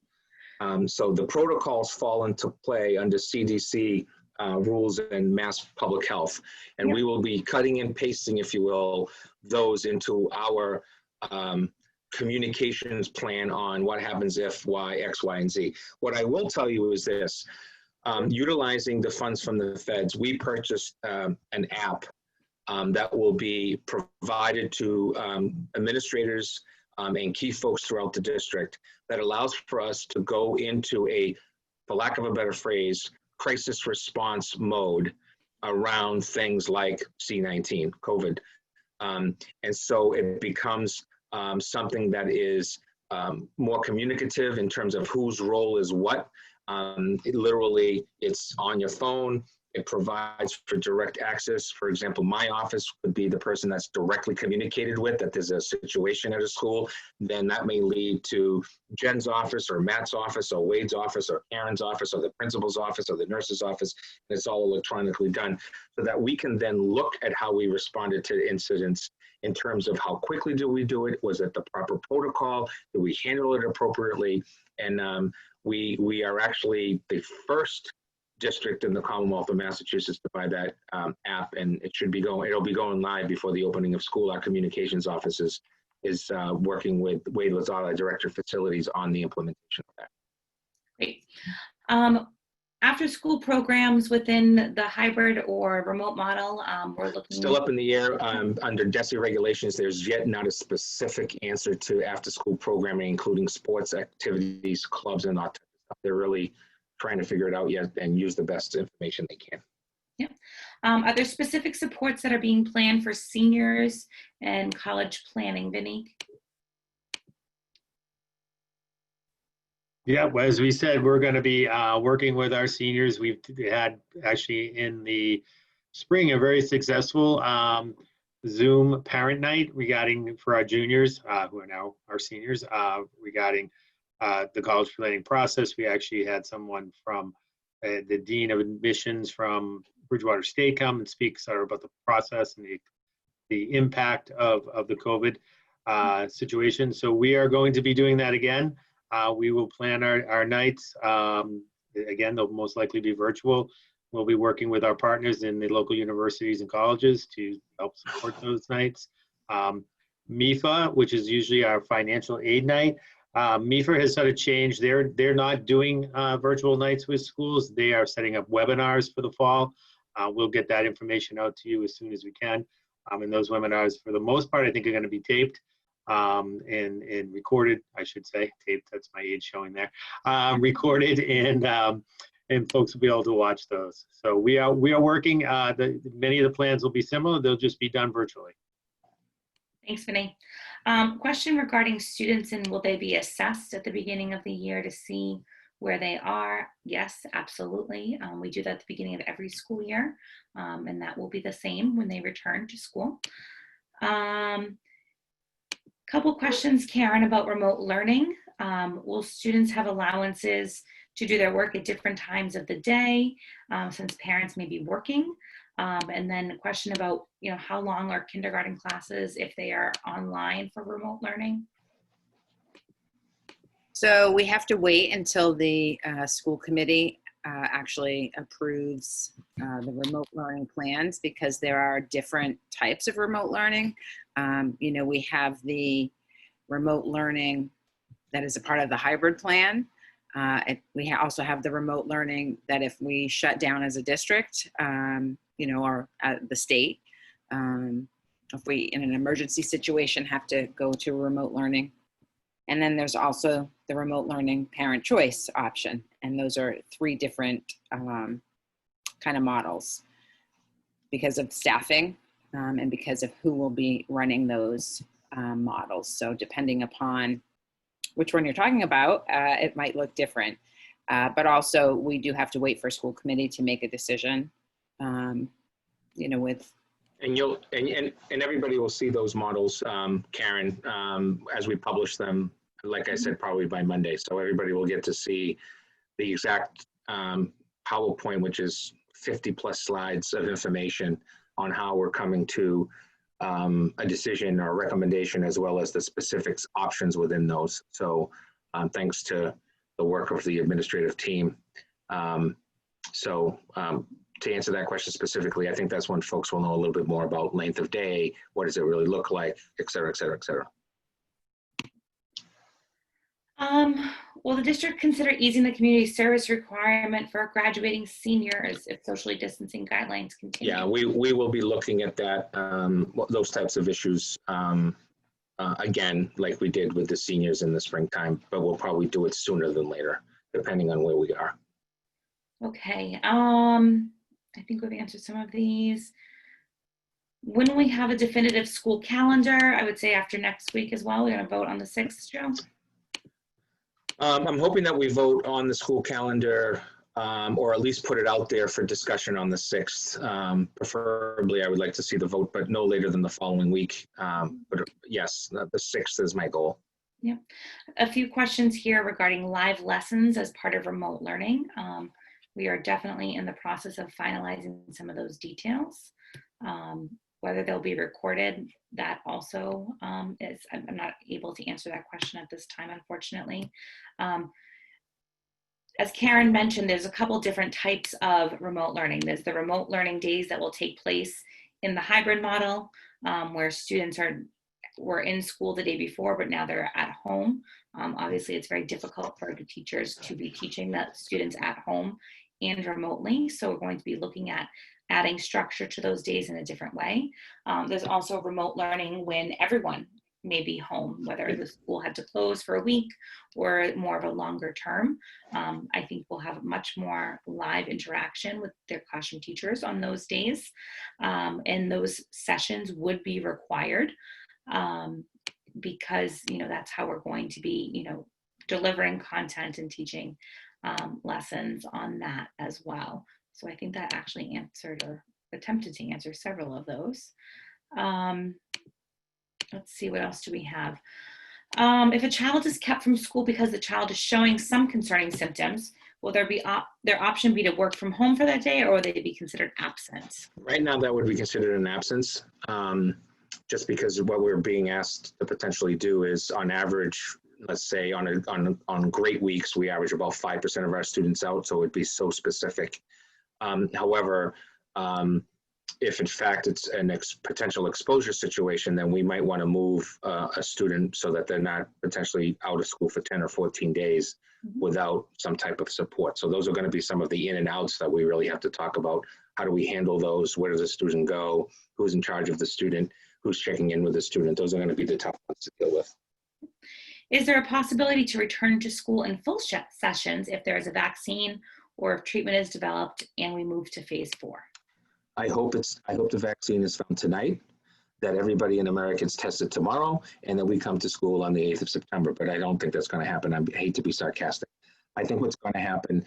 So the protocols fall into play under CDC rules and mass public health. And we will be cutting and pasting, if you will, those into our communications plan on what happens if Y, X, Y, and Z. What I will tell you is this, utilizing the funds from the feds, we purchased an app that will be provided to administrators and key folks throughout the district that allows for us to go into a, for lack of a better phrase, crisis response mode around things like C-19, COVID. And so it becomes something that is more communicative in terms of whose role is what. Literally, it's on your phone. It provides for direct access. For example, my office would be the person that's directly communicated with, that there's a situation at a school. Then that may lead to Jen's office or Matt's office or Wade's office or Karen's office or the principal's office or the nurse's office. And it's all electronically done so that we can then look at how we responded to incidents in terms of how quickly do we do it? Was it the proper protocol? Did we handle it appropriately? And we are actually the first district in the Commonwealth of Massachusetts to buy that app, and it'll be going live before the opening of school. Our communications office is working with Wade Lozada, Director of Facilities, on the implementation of that. Great. After school programs within the hybrid or remote model, we're looking. Still up in the air. Under DESE regulations, there's yet not a specific answer to after school programming, including sports activities, clubs, and that type of stuff. They're really trying to figure it out yet and use the best information they can. Yeah. Are there specific supports that are being planned for seniors and college planning, Vinny? Yeah, well, as we said, we're going to be working with our seniors. We've had actually in the spring a very successful Zoom parent night regarding for our juniors who are now our seniors regarding the college planning process. We actually had someone from the Dean of Admissions from Bridgewater State come and speak sort of about the process and the impact of the COVID situation. So we are going to be doing that again. We will plan our nights. Again, they'll most likely be virtual. We'll be working with our partners in the local universities and colleges to help support those nights. MIFA, which is usually our financial aid night, MIFA has sort of changed. They're not doing virtual nights with schools. They are setting up webinars for the fall. We'll get that information out to you as soon as we can. And those webinars, for the most part, I think are going to be taped and recorded, I should say. Taped, that's my age showing there. Recorded, and folks will be able to watch those. So we are working. Many of the plans will be similar. They'll just be done virtually. Thanks, Vinny. Question regarding students, and will they be assessed at the beginning of the year to see where they are? Yes, absolutely. We do that at the beginning of every school year, and that will be the same when they return to school. Couple questions, Karen, about remote learning. Will students have allowances to do their work at different times of the day since parents may be working? And then a question about, how long are kindergarten classes if they are online for remote learning? So we have to wait until the school committee actually approves the remote learning plans, because there are different types of remote learning. We have the remote learning that is a part of the hybrid plan. We also have the remote learning that if we shut down as a district, or at the state, if we, in an emergency situation, have to go to remote learning. And then there's also the remote learning parent choice option. And those are 3 different kind of models because of staffing and because of who will be running those models. So depending upon which one you're talking about, it might look different. But also we do have to wait for school committee to make a decision, you know, with. And you'll, and everybody will see those models, Karen, as we publish them, like I said, probably by Monday. So everybody will get to see the exact PowerPoint, which is 50 plus slides of information on how we're coming to a decision or recommendation, as well as the specifics options within those. So thanks to the work of the administrative team. To answer that question specifically, I think that's when folks will know a little bit more about length of day, what does it really look like, et cetera, et cetera, et cetera. Will the district consider easing the community service requirement for graduating seniors if socially distancing guidelines continue? Yeah, we will be looking at that, those types of issues again, like we did with the seniors in the springtime, but we'll probably do it sooner than later, depending on where we are. Okay, I think we've answered some of these. When we have a definitive school calendar, I would say after next week as well. We're going to vote on the 6th, Joe. I'm hoping that we vote on the school calendar, or at least put it out there for discussion on the 6th. Preferably, I would like to see the vote, but no later than the following week. But yes, the 6th is my goal. Yeah, a few questions here regarding live lessons as part of remote learning. We are definitely in the process of finalizing some of those details. Whether they'll be recorded, that also is, I'm not able to answer that question at this time, unfortunately. As Karen mentioned, there's a couple different types of remote learning. There's the remote learning days that will take place in the hybrid model, where students were in school the day before, but now they're at home. Obviously, it's very difficult for the teachers to be teaching the students at home and remotely. So we're going to be looking at adding structure to those days in a different way. There's also remote learning when everyone may be home, whether the school had to close for a week or more of a longer term. I think we'll have much more live interaction with their classroom teachers on those days. And those sessions would be required because, you know, that's how we're going to be, you know, delivering content and teaching lessons on that as well. So I think that actually answered or attempted to answer several of those. Let's see, what else do we have? If a child is kept from school because the child is showing some concerning symptoms, will their option be to work from home for that day, or will they be considered absent? Right now, that would be considered an absence, just because what we're being asked to potentially do is, on average, let's say on great weeks, we average about 5% of our students out, so it'd be so specific. However, if in fact it's a potential exposure situation, then we might want to move a student so that they're not potentially out of school for 10 or 14 days without some type of support. So those are going to be some of the in and outs that we really have to talk about. How do we handle those? Where does the student go? Who's in charge of the student? Who's checking in with the student? Those are going to be the tough ones to deal with. Is there a possibility to return to school in full sessions if there is a vaccine or if treatment is developed and we move to phase 4? I hope the vaccine is found tonight, that everybody in America is tested tomorrow, and that we come to school on the 8th of September, but I don't think that's going to happen. I hate to be sarcastic. I think what's going to happen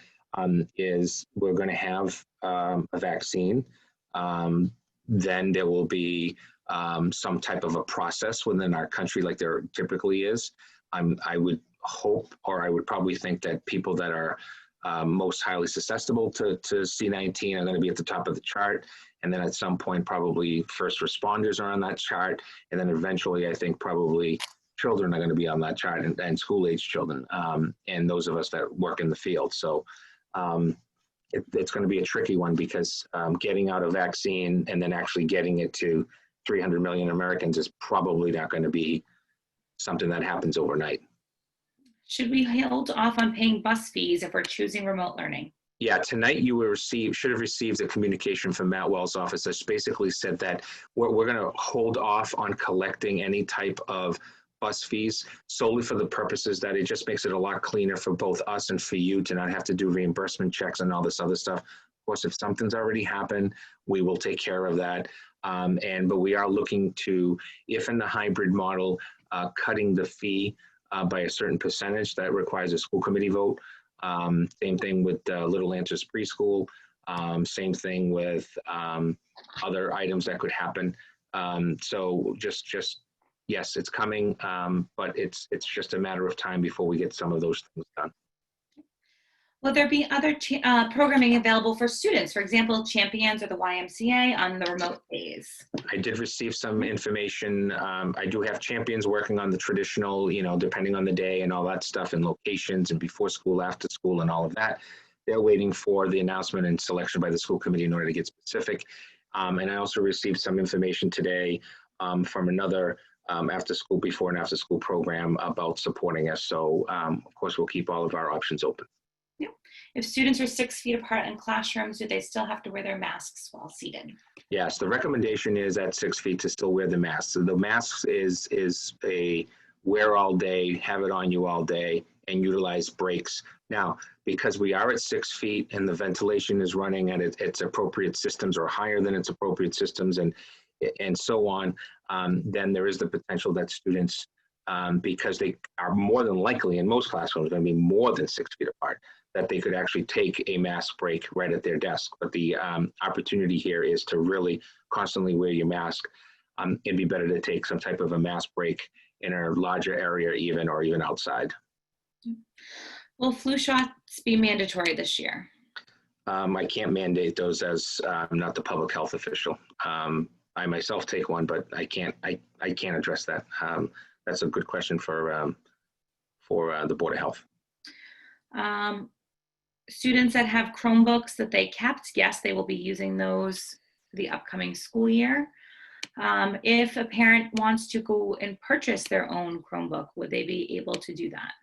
is we're going to have a vaccine. Then there will be some type of a process within our country like there typically is. I would hope, or I would probably think, that people that are most highly susceptible to C-19 are going to be at the top of the chart. And then at some point, probably first responders are on that chart. And then eventually, I think probably children are going to be on that chart, and school-age children, and those of us that work in the field. So it's going to be a tricky one, because getting out a vaccine and then actually getting it to 300 million Americans is probably not going to be something that happens overnight. Should we hold off on paying bus fees if we're choosing remote learning? Yeah, tonight you should have received a communication from Matt Wells' office that's basically said that we're going to hold off on collecting any type of bus fees solely for the purposes that it just makes it a lot cleaner for both us and for you to not have to do reimbursement checks and all this other stuff. Of course, if something's already happened, we will take care of that. But we are looking to, if in the hybrid model, cutting the fee by a certain percentage that requires a school committee vote. Same thing with Little Answers Preschool. Same thing with other items that could happen. So just yes, it's coming, but it's just a matter of time before we get some of those things done. Will there be other programming available for students? For example, Champions or the YMCA on the remote days? I did receive some information. I do have Champions working on the traditional, depending on the day and all that stuff and locations and before school, after school and all of that. They're waiting for the announcement and selection by the school committee in order to get specific. And I also received some information today from another after school, before and after school program about supporting us. So of course, we'll keep all of our options open. Yep. If students are 6 feet apart in classrooms, do they still have to wear their masks while seated? Yes, the recommendation is at 6 feet to still wear the mask. So the mask is a wear all day, have it on you all day, and utilize breaks. Now, because we are at 6 feet and the ventilation is running at its appropriate systems or higher than its appropriate systems and so on, then there is the potential that students, because they are more than likely in most classrooms going to be more than 6 feet apart, that they could actually take a mask break right at their desk. But the opportunity here is to really constantly wear your mask. It'd be better to take some type of a mask break in a larger area or even outside. Will flu shots be mandatory this year? I can't mandate those as I'm not the public health official. I myself take one, but I can't address that. That's a good question for the Board of Health. Students that have Chromebooks that they kept, yes, they will be using those for the upcoming school year. If a parent wants to go and purchase their own Chromebook, would they be able to do that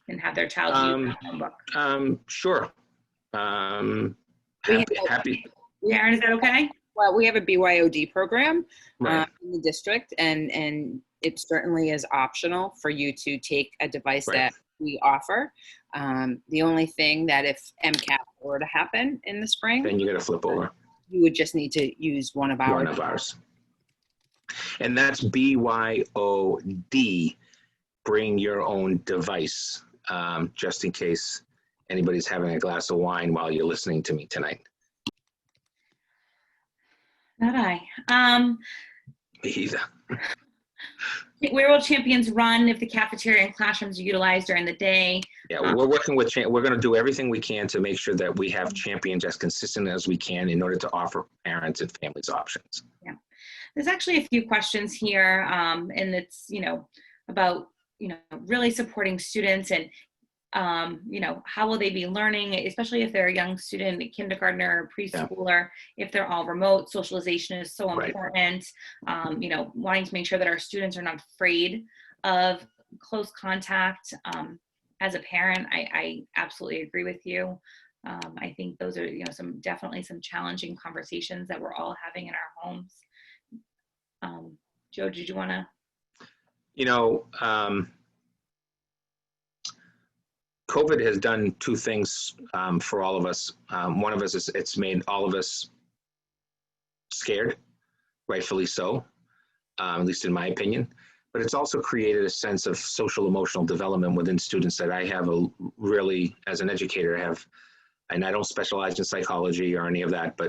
and have their child use a Chromebook? Sure. Happy. Karen, is that okay? Well, we have a BYOD program Right. in the district, and it certainly is optional for you to take a device Right. that we offer. The only thing that if MCAP were to happen in the spring, Then you got to flip over. you would just need to use one of ours. One of ours. And that's BYOD, bring your own device, just in case anybody's having a glass of wine while you're listening to me tonight. Not I. Me either. Where will Champions run if the cafeteria and classrooms are utilized during the day? Yeah, we're working with, we're going to do everything we can to make sure that we have Champions as consistent as we can in order to offer parents and families options. Yeah. There's actually a few questions here, and it's, about, really supporting students and, how will they be learning, especially if they're a young student, a kindergartner, preschooler, if they're all remote. Socialization is so important. Wanting to make sure that our students are not afraid of close contact. As a parent, I absolutely agree with you. I think those are, definitely some challenging conversations that we're all having in our homes. Joe, did you want to? COVID has done two things for all of us. One of us is it's made all of us scared, rightfully so, at least in my opinion. But it's also created a sense of social emotional development within students that I have really, as an educator, and I don't specialize in psychology or any of that,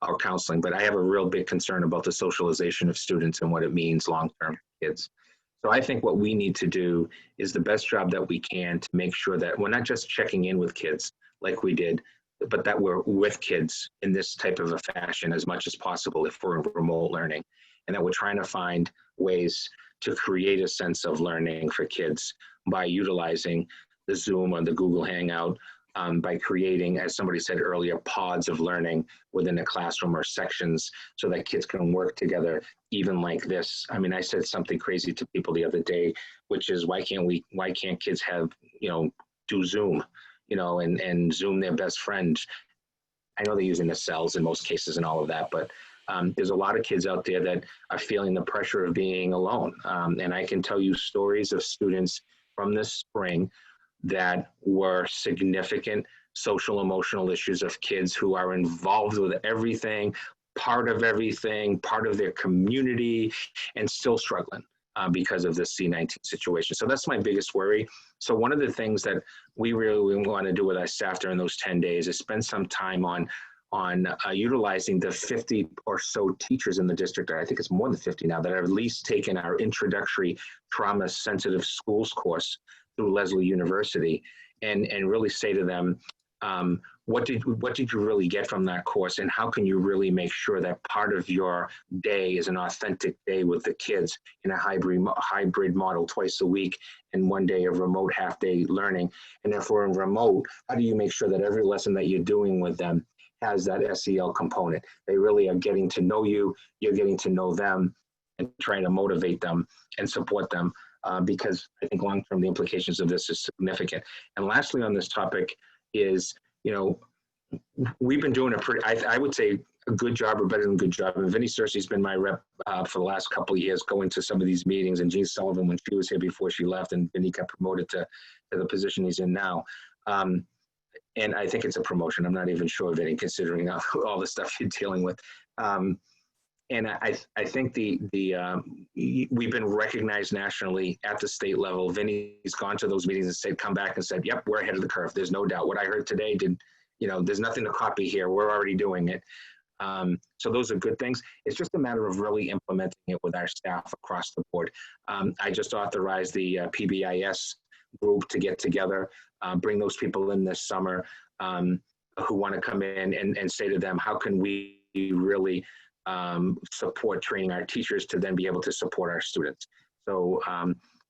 or counseling, but I have a real big concern about the socialization of students and what it means long-term for kids. So I think what we need to do is the best job that we can to make sure that we're not just checking in with kids like we did, but that we're with kids in this type of a fashion as much as possible if we're in remote learning, and that we're trying to find ways to create a sense of learning for kids by utilizing the Zoom or the Google Hangout, by creating, as somebody said earlier, pods of learning within a classroom or sections so that kids can work together, even like this. I mean, I said something crazy to people the other day, which is why can't kids have, do Zoom? and Zoom their best friend. I know they're using the cells in most cases and all of that, but there's a lot of kids out there that are feeling the pressure of being alone. And I can tell you stories of students from this spring that were significant social emotional issues of kids who are involved with everything, part of everything, part of their community, and still struggling because of this C-19 situation. So that's my biggest worry. So one of the things that we really want to do with our staff during those 10 days is spend some time on utilizing the 50 or so teachers in the district, I think it's more than 50 now, that have at least taken our introductory trauma sensitive schools course through Leslie University, and really say to them, what did you really get from that course, and how can you really make sure that part of your day is an authentic day with the kids in a hybrid model twice a week and one day of remote half-day learning? And if we're in remote, how do you make sure that every lesson that you're doing with them has that SEL component? They really are getting to know you, you're getting to know them, and trying to motivate them and support them, because I think long-term the implications of this is significant. And lastly on this topic is, we've been doing I would say a good job, or better than good job. And Vinnie Cersei's been my rep for the last couple of years, going to some of these meetings, and Jean Sullivan when she was here before she left, and Vinnie got promoted to the position he's in now. And I think it's a promotion. I'm not even sure, Vinnie, considering all the stuff you're dealing with. And I think we've been recognized nationally at the state level. Vinnie's gone to those meetings and come back and said, yep, we're ahead of the curve. There's no doubt. What I heard today there's nothing to copy here. We're already doing it. So those are good things. It's just a matter of really implementing it with our staff across the board. I just authorized the PBIS group to get together, bring those people in this summer who want to come in and say to them, how can we really support training our teachers to then be able to support our students. So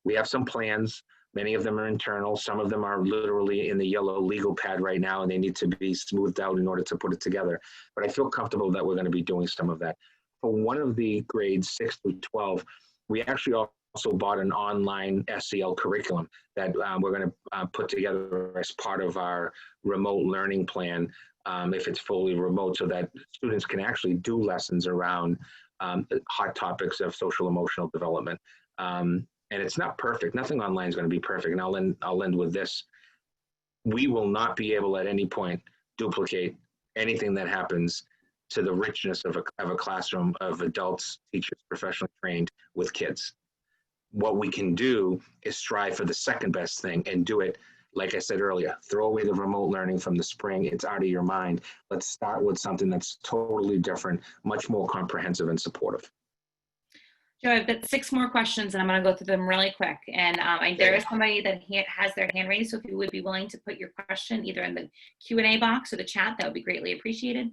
we have some plans. Many of them are internal. Some of them are literally in the yellow legal pad right now, and they need to be smoothed out in order to put it together. But I feel comfortable that we're going to be doing some of that. For one of the grades 6 through 12, we actually also bought an online SEL curriculum that we're going to put together as part of our remote learning plan, if it's fully remote, so that students can actually do lessons around hot topics of social emotional development. And it's not perfect. Nothing online is going to be perfect. And I'll end with this. We will not be able at any point duplicate anything that happens to the richness of a classroom of adults, teachers, professionally trained with kids. What we can do is strive for the second best thing and do it. Like I said earlier, throw away the remote learning from the spring. It's out of your mind. Let's start with something that's totally different, much more comprehensive and supportive. Joe, I've got 6 more questions, and I'm going to go through them really quick. And there is somebody that has their hand raised, so if you would be willing to put your question either in the Q&A box or the chat, that would be greatly appreciated.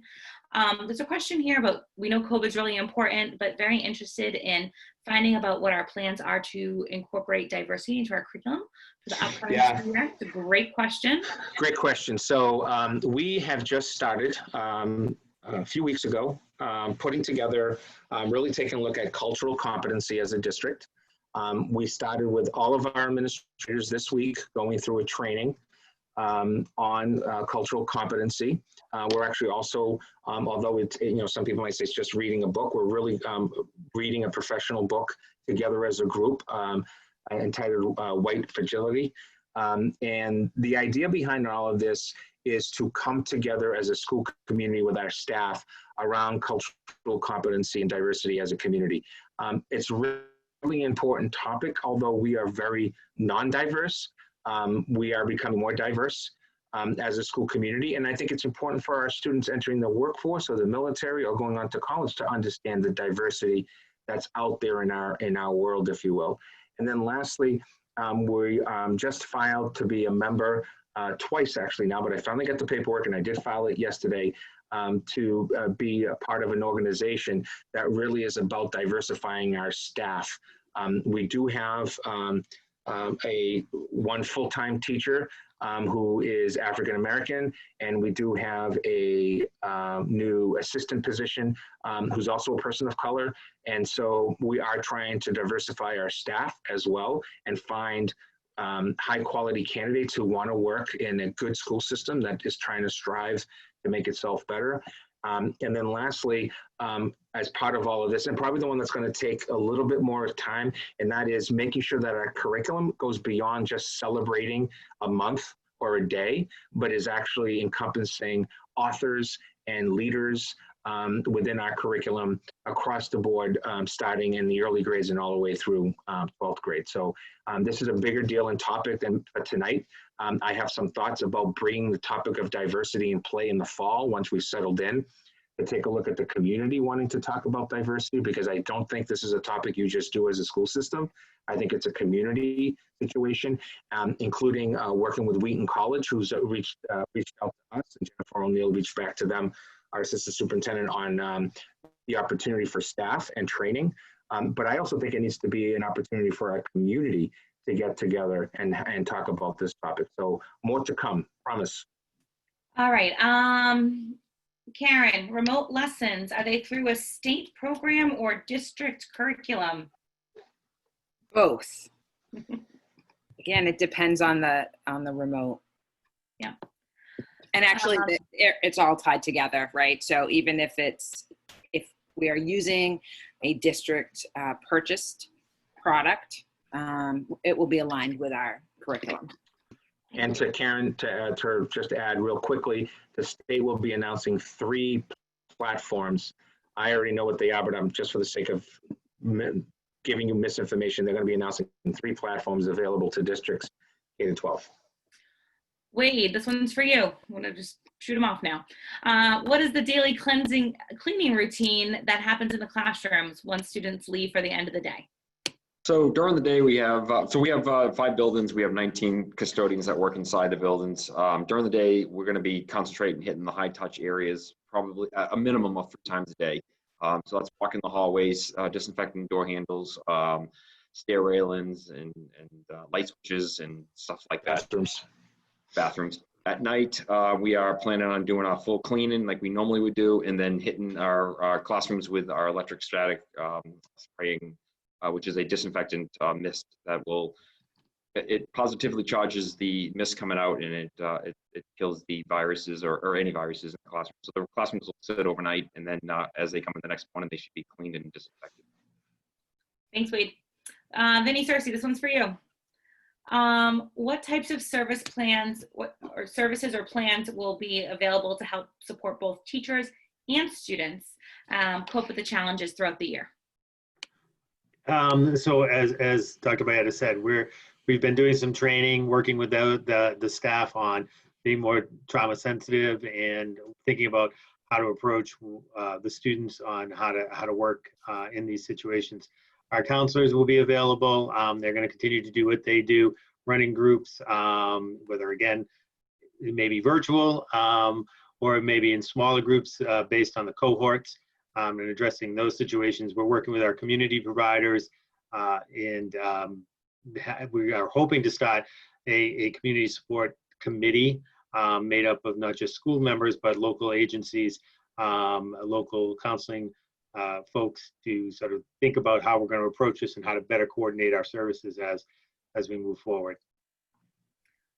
There's a question here about, we know COVID is really important, but very interested in finding about what our plans are to incorporate diversity into our curriculum for the upcoming school year. It's a great question. Great question. So we have just started a few weeks ago, putting together, really taking a look at cultural competency as a district. We started with all of our administrators this week going through a training on cultural competency. We're actually also, although it's, some people might say it's just reading a book, we're really reading a professional book together as a group entitled White Fragility. And the idea behind all of this is to come together as a school community with our staff around cultural competency and diversity as a community. It's a really important topic, although we are very non-diverse. We are becoming more diverse as a school community. And I think it's important for our students entering the workforce or the military or going on to college to understand the diversity that's out there in our world, if you will. And then lastly, we just filed to be a member twice actually now, but I finally got the paperwork and I did file it yesterday to be a part of an organization that really is about diversifying our staff. We do have one full-time teacher who is African-American, and we do have a new assistant position who's also a person of color. And so we are trying to diversify our staff as well and find high quality candidates who want to work in a good school system that is trying to strive to make itself better. And then lastly, as part of all of this, and probably the one that's going to take a little bit more time, and that is making sure that our curriculum goes beyond just celebrating a month or a day, but is actually encompassing authors and leaders within our curriculum across the board, starting in the early grades and all the way through 12th grade. So this is a bigger deal and topic than tonight. I have some thoughts about bringing the topic of diversity in play in the fall once we've settled in, to take a look at the community wanting to talk about diversity, because I don't think this is a topic you just do as a school system. I think it's a community situation, including working with Wheaton College, who's reached out to us, and Jennifer O'Neill reached back to them, our assistant superintendent, on the opportunity for staff and training. But I also think it needs to be an opportunity for our community to get together and talk about this topic. So more to come, promise. All right. Karen, remote lessons, are they through a state program or district curriculum? Both. Again, it depends on the remote. Yeah. And actually, it's all tied together, right? So even if we are using a district purchased product, it will be aligned with our curriculum. And to Karen, to just add real quickly, the state will be announcing 3 platforms. I already know what they are, but I'm just for the sake of giving you misinformation, they're going to be announcing 3 platforms available to districts K to 12. Wade, this one's for you. I'm going to just shoot them off now. What is the daily cleaning routine that happens in the classrooms once students leave for the end of the day? So during the day, we have 5 buildings. We have 19 custodians that work inside the buildings. During the day, we're going to be concentrating hitting the high touch areas, probably a minimum of 3 times a day. So that's walking the hallways, disinfecting door handles, stair railings, and light switches and stuff like that. Bathrooms. At night, we are planning on doing our full cleaning like we normally would do, and then hitting our classrooms with our electrostatic spraying, which is a disinfectant mist that it positively charges the mist coming out, and it kills the viruses or any viruses in the classroom. So the classrooms will sit overnight, and then as they come in the next morning, they should be cleaned and disinfected. Thanks, Wade. Vinny Cersei, this one's for you. What types of service plans or services or plans will be available to help support both teachers and students cope with the challenges throughout the year? So as Dr. Bayetta said, we've been doing some training, working with the staff on being more trauma sensitive and thinking about how to approach the students on how to work in these situations. Our counselors will be available. They're going to continue to do what they do, running groups, whether again, it may be virtual or maybe in smaller groups based on the cohorts. And addressing those situations. We're working with our community providers, and we are hoping to start a community support committee made up of not just school members, but local agencies, local counseling folks, to sort of think about how we're going to approach this and how to better coordinate our services as we move forward.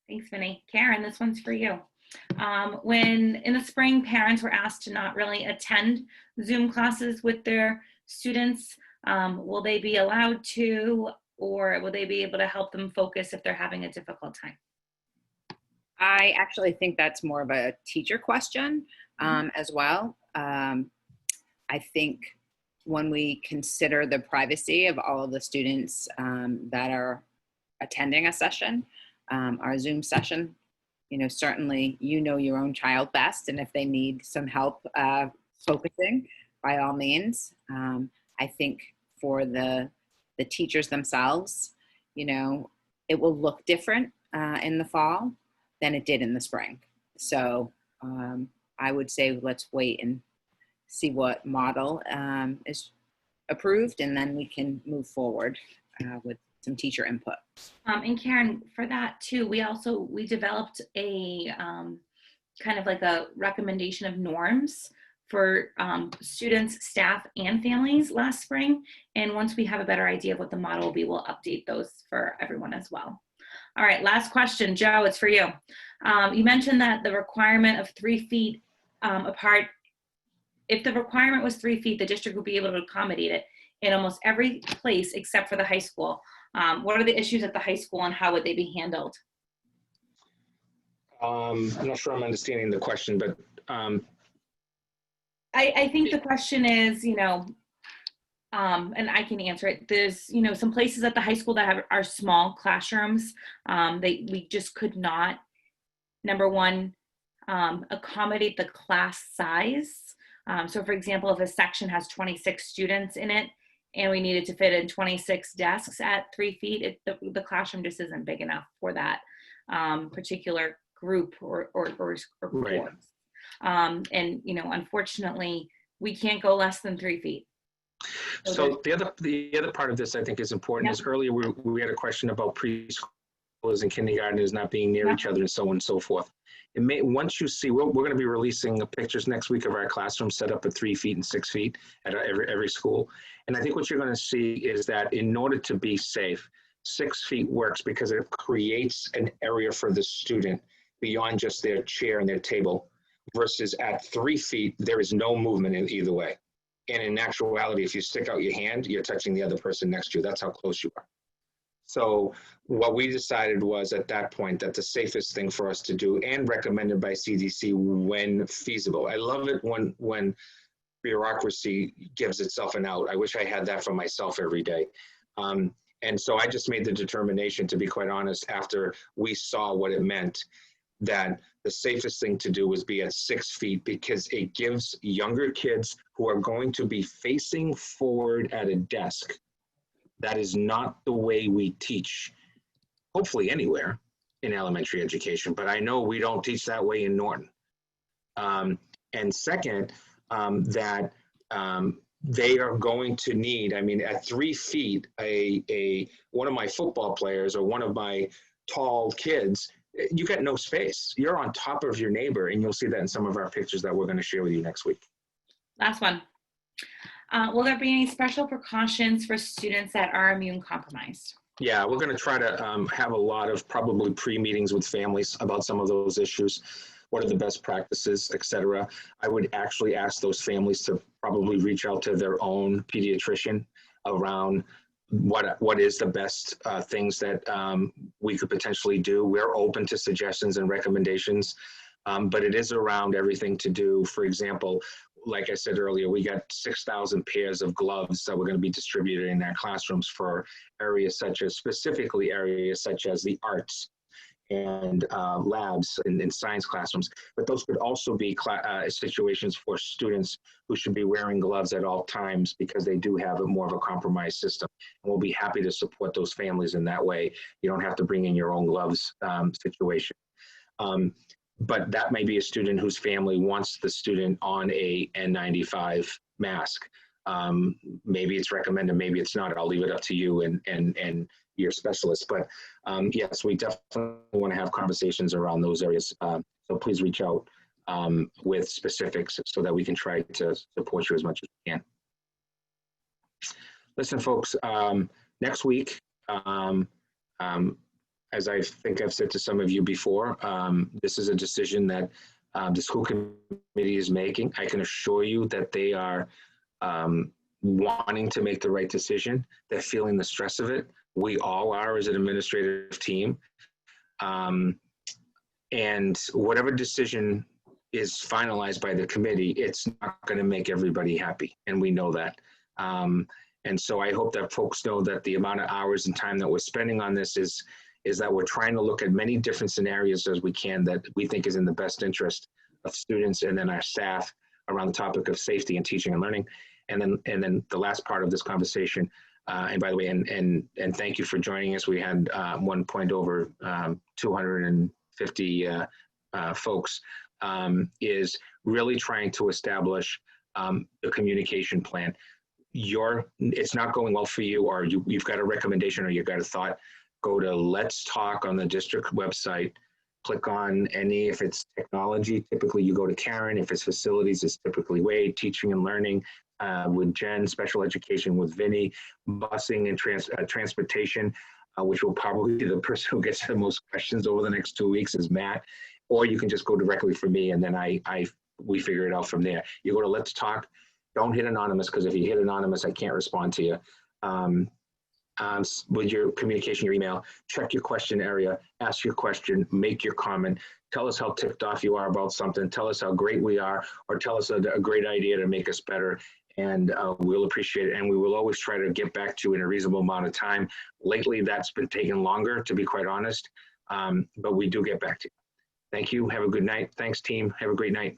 Thanks, Vinny. Karen, this one's for you. When in the spring, parents were asked to not really attend Zoom classes with their students, will they be allowed to, or will they be able to help them focus if they're having a difficult time? I actually think that's more of a teacher question as well. I think when we consider the privacy of all of the students that are attending a session, our Zoom session, certainly your own child best, and if they need some help focusing, by all means. I think for the teachers themselves, it will look different in the fall than it did in the spring. So I would say let's wait and see what model is approved, and then we can move forward with some teacher input. And Karen, for that too, we developed a kind of like a recommendation of norms for students, staff, and families last spring. And once we have a better idea of what the model will be, we'll update those for everyone as well. All right, last question. Joe, it's for you. You mentioned that the requirement of 3 feet apart, if the requirement was 3 feet, the district would be able to accommodate it in almost every place except for the high school. What are the issues at the high school and how would they be handled? I'm not sure I'm understanding the question, but I think the question is, you know, and I can answer it. There's, you know, some places at the high school that are small classrooms. We just could not, number one, accommodate the class size. So for example, if a section has 26 students in it and we needed to fit in 26 desks at 3 feet, the classroom just isn't big enough for that particular group or Right. course. And, you know, unfortunately, we can't go less than 3 feet. So the other part of this I think is important is earlier we had a question about preschoolers and kindergartners not being near each other and so on and so forth. It may, once you see, we're going to be releasing pictures next week of our classroom set up at 3 feet and 6 feet at every school. And I think what you're going to see is that in order to be safe, 6 feet works because it creates an area for the student beyond just their chair and their table, versus at 3 feet, there is no movement in either way. And in actuality, if you stick out your hand, you're touching the other person next to you. That's how close you are. So what we decided was at that point that the safest thing for us to do, and recommended by CDC when feasible. I love it when bureaucracy gives itself an out. I wish I had that for myself every day. And so I just made the determination, to be quite honest, after we saw what it meant, that the safest thing to do was be at 6 feet, because it gives younger kids who are going to be facing forward at a desk. That is not the way we teach, hopefully anywhere in elementary education, but I know we don't teach that way in Norton. And second, that they are going to need, I mean, at 3 feet, one of my football players or one of my tall kids, you got no space. You're on top of your neighbor, and you'll see that in some of our pictures that we're going to share with you next week. Last one. Will there be any special precautions for students that are immune compromised? Yeah, we're going to try to have a lot of probably pre-meetings with families about some of those issues. What are the best practices, et cetera. I would actually ask those families to probably reach out to their own pediatrician around what is the best things that we could potentially do. We're open to suggestions and recommendations, but it is around everything to do. For example, like I said earlier, we got 6,000 pairs of gloves that we're going to be distributed in our classrooms for areas such as, specifically areas such as the arts and labs and science classrooms. But those could also be situations for students who should be wearing gloves at all times because they do have more of a compromised system. And we'll be happy to support those families in that way. You don't have to bring in your own gloves situation. But that may be a student whose family wants the student on a N95 mask. Maybe it's recommended, maybe it's not. I'll leave it up to you and your specialist. But yes, we definitely want to have conversations around those areas. So please reach out with specifics so that we can try to support you as much as we can. Listen, folks, next week, as I think I've said to some of you before, this is a decision that the school committee is making. I can assure you that they are wanting to make the right decision. They're feeling the stress of it. We all are as an administrative team. And whatever decision is finalized by the committee, it's not going to make everybody happy. And we know that. And so I hope that folks know that the amount of hours and time that we're spending on this is that we're trying to look at many different scenarios as we can that we think is in the best interest of students and then our staff around the topic of safety and teaching and learning. And then the last part of this conversation, and by the way, and thank you for joining us. We had 1 point over 250 folks, is really trying to establish a communication plan. It's not going well for you, or you've got a recommendation or you've got a thought. Go to Let's Talk on the district website, click on any, if it's technology, typically you go to Karen. If it's facilities, it's typically Wade, teaching and learning with Jen, special education with Vinny, busing and transportation. which will probably be the person who gets the most questions over the next 2 weeks is Matt, or you can just go directly for me and then we figure it out from there. You go to Let's Talk, don't hit anonymous, because if you hit anonymous, I can't respond to you. With your communication, your email, check your question area, ask your question, make your comment, tell us how ticked off you are about something, tell us how great we are, or tell us a great idea to make us better, and we'll appreciate it. And we will always try to get back to you in a reasonable amount of time. Lately, that's been taking longer, to be quite honest, but we do get back to you. Thank you. Have a good night. Thanks, team. Have a great night.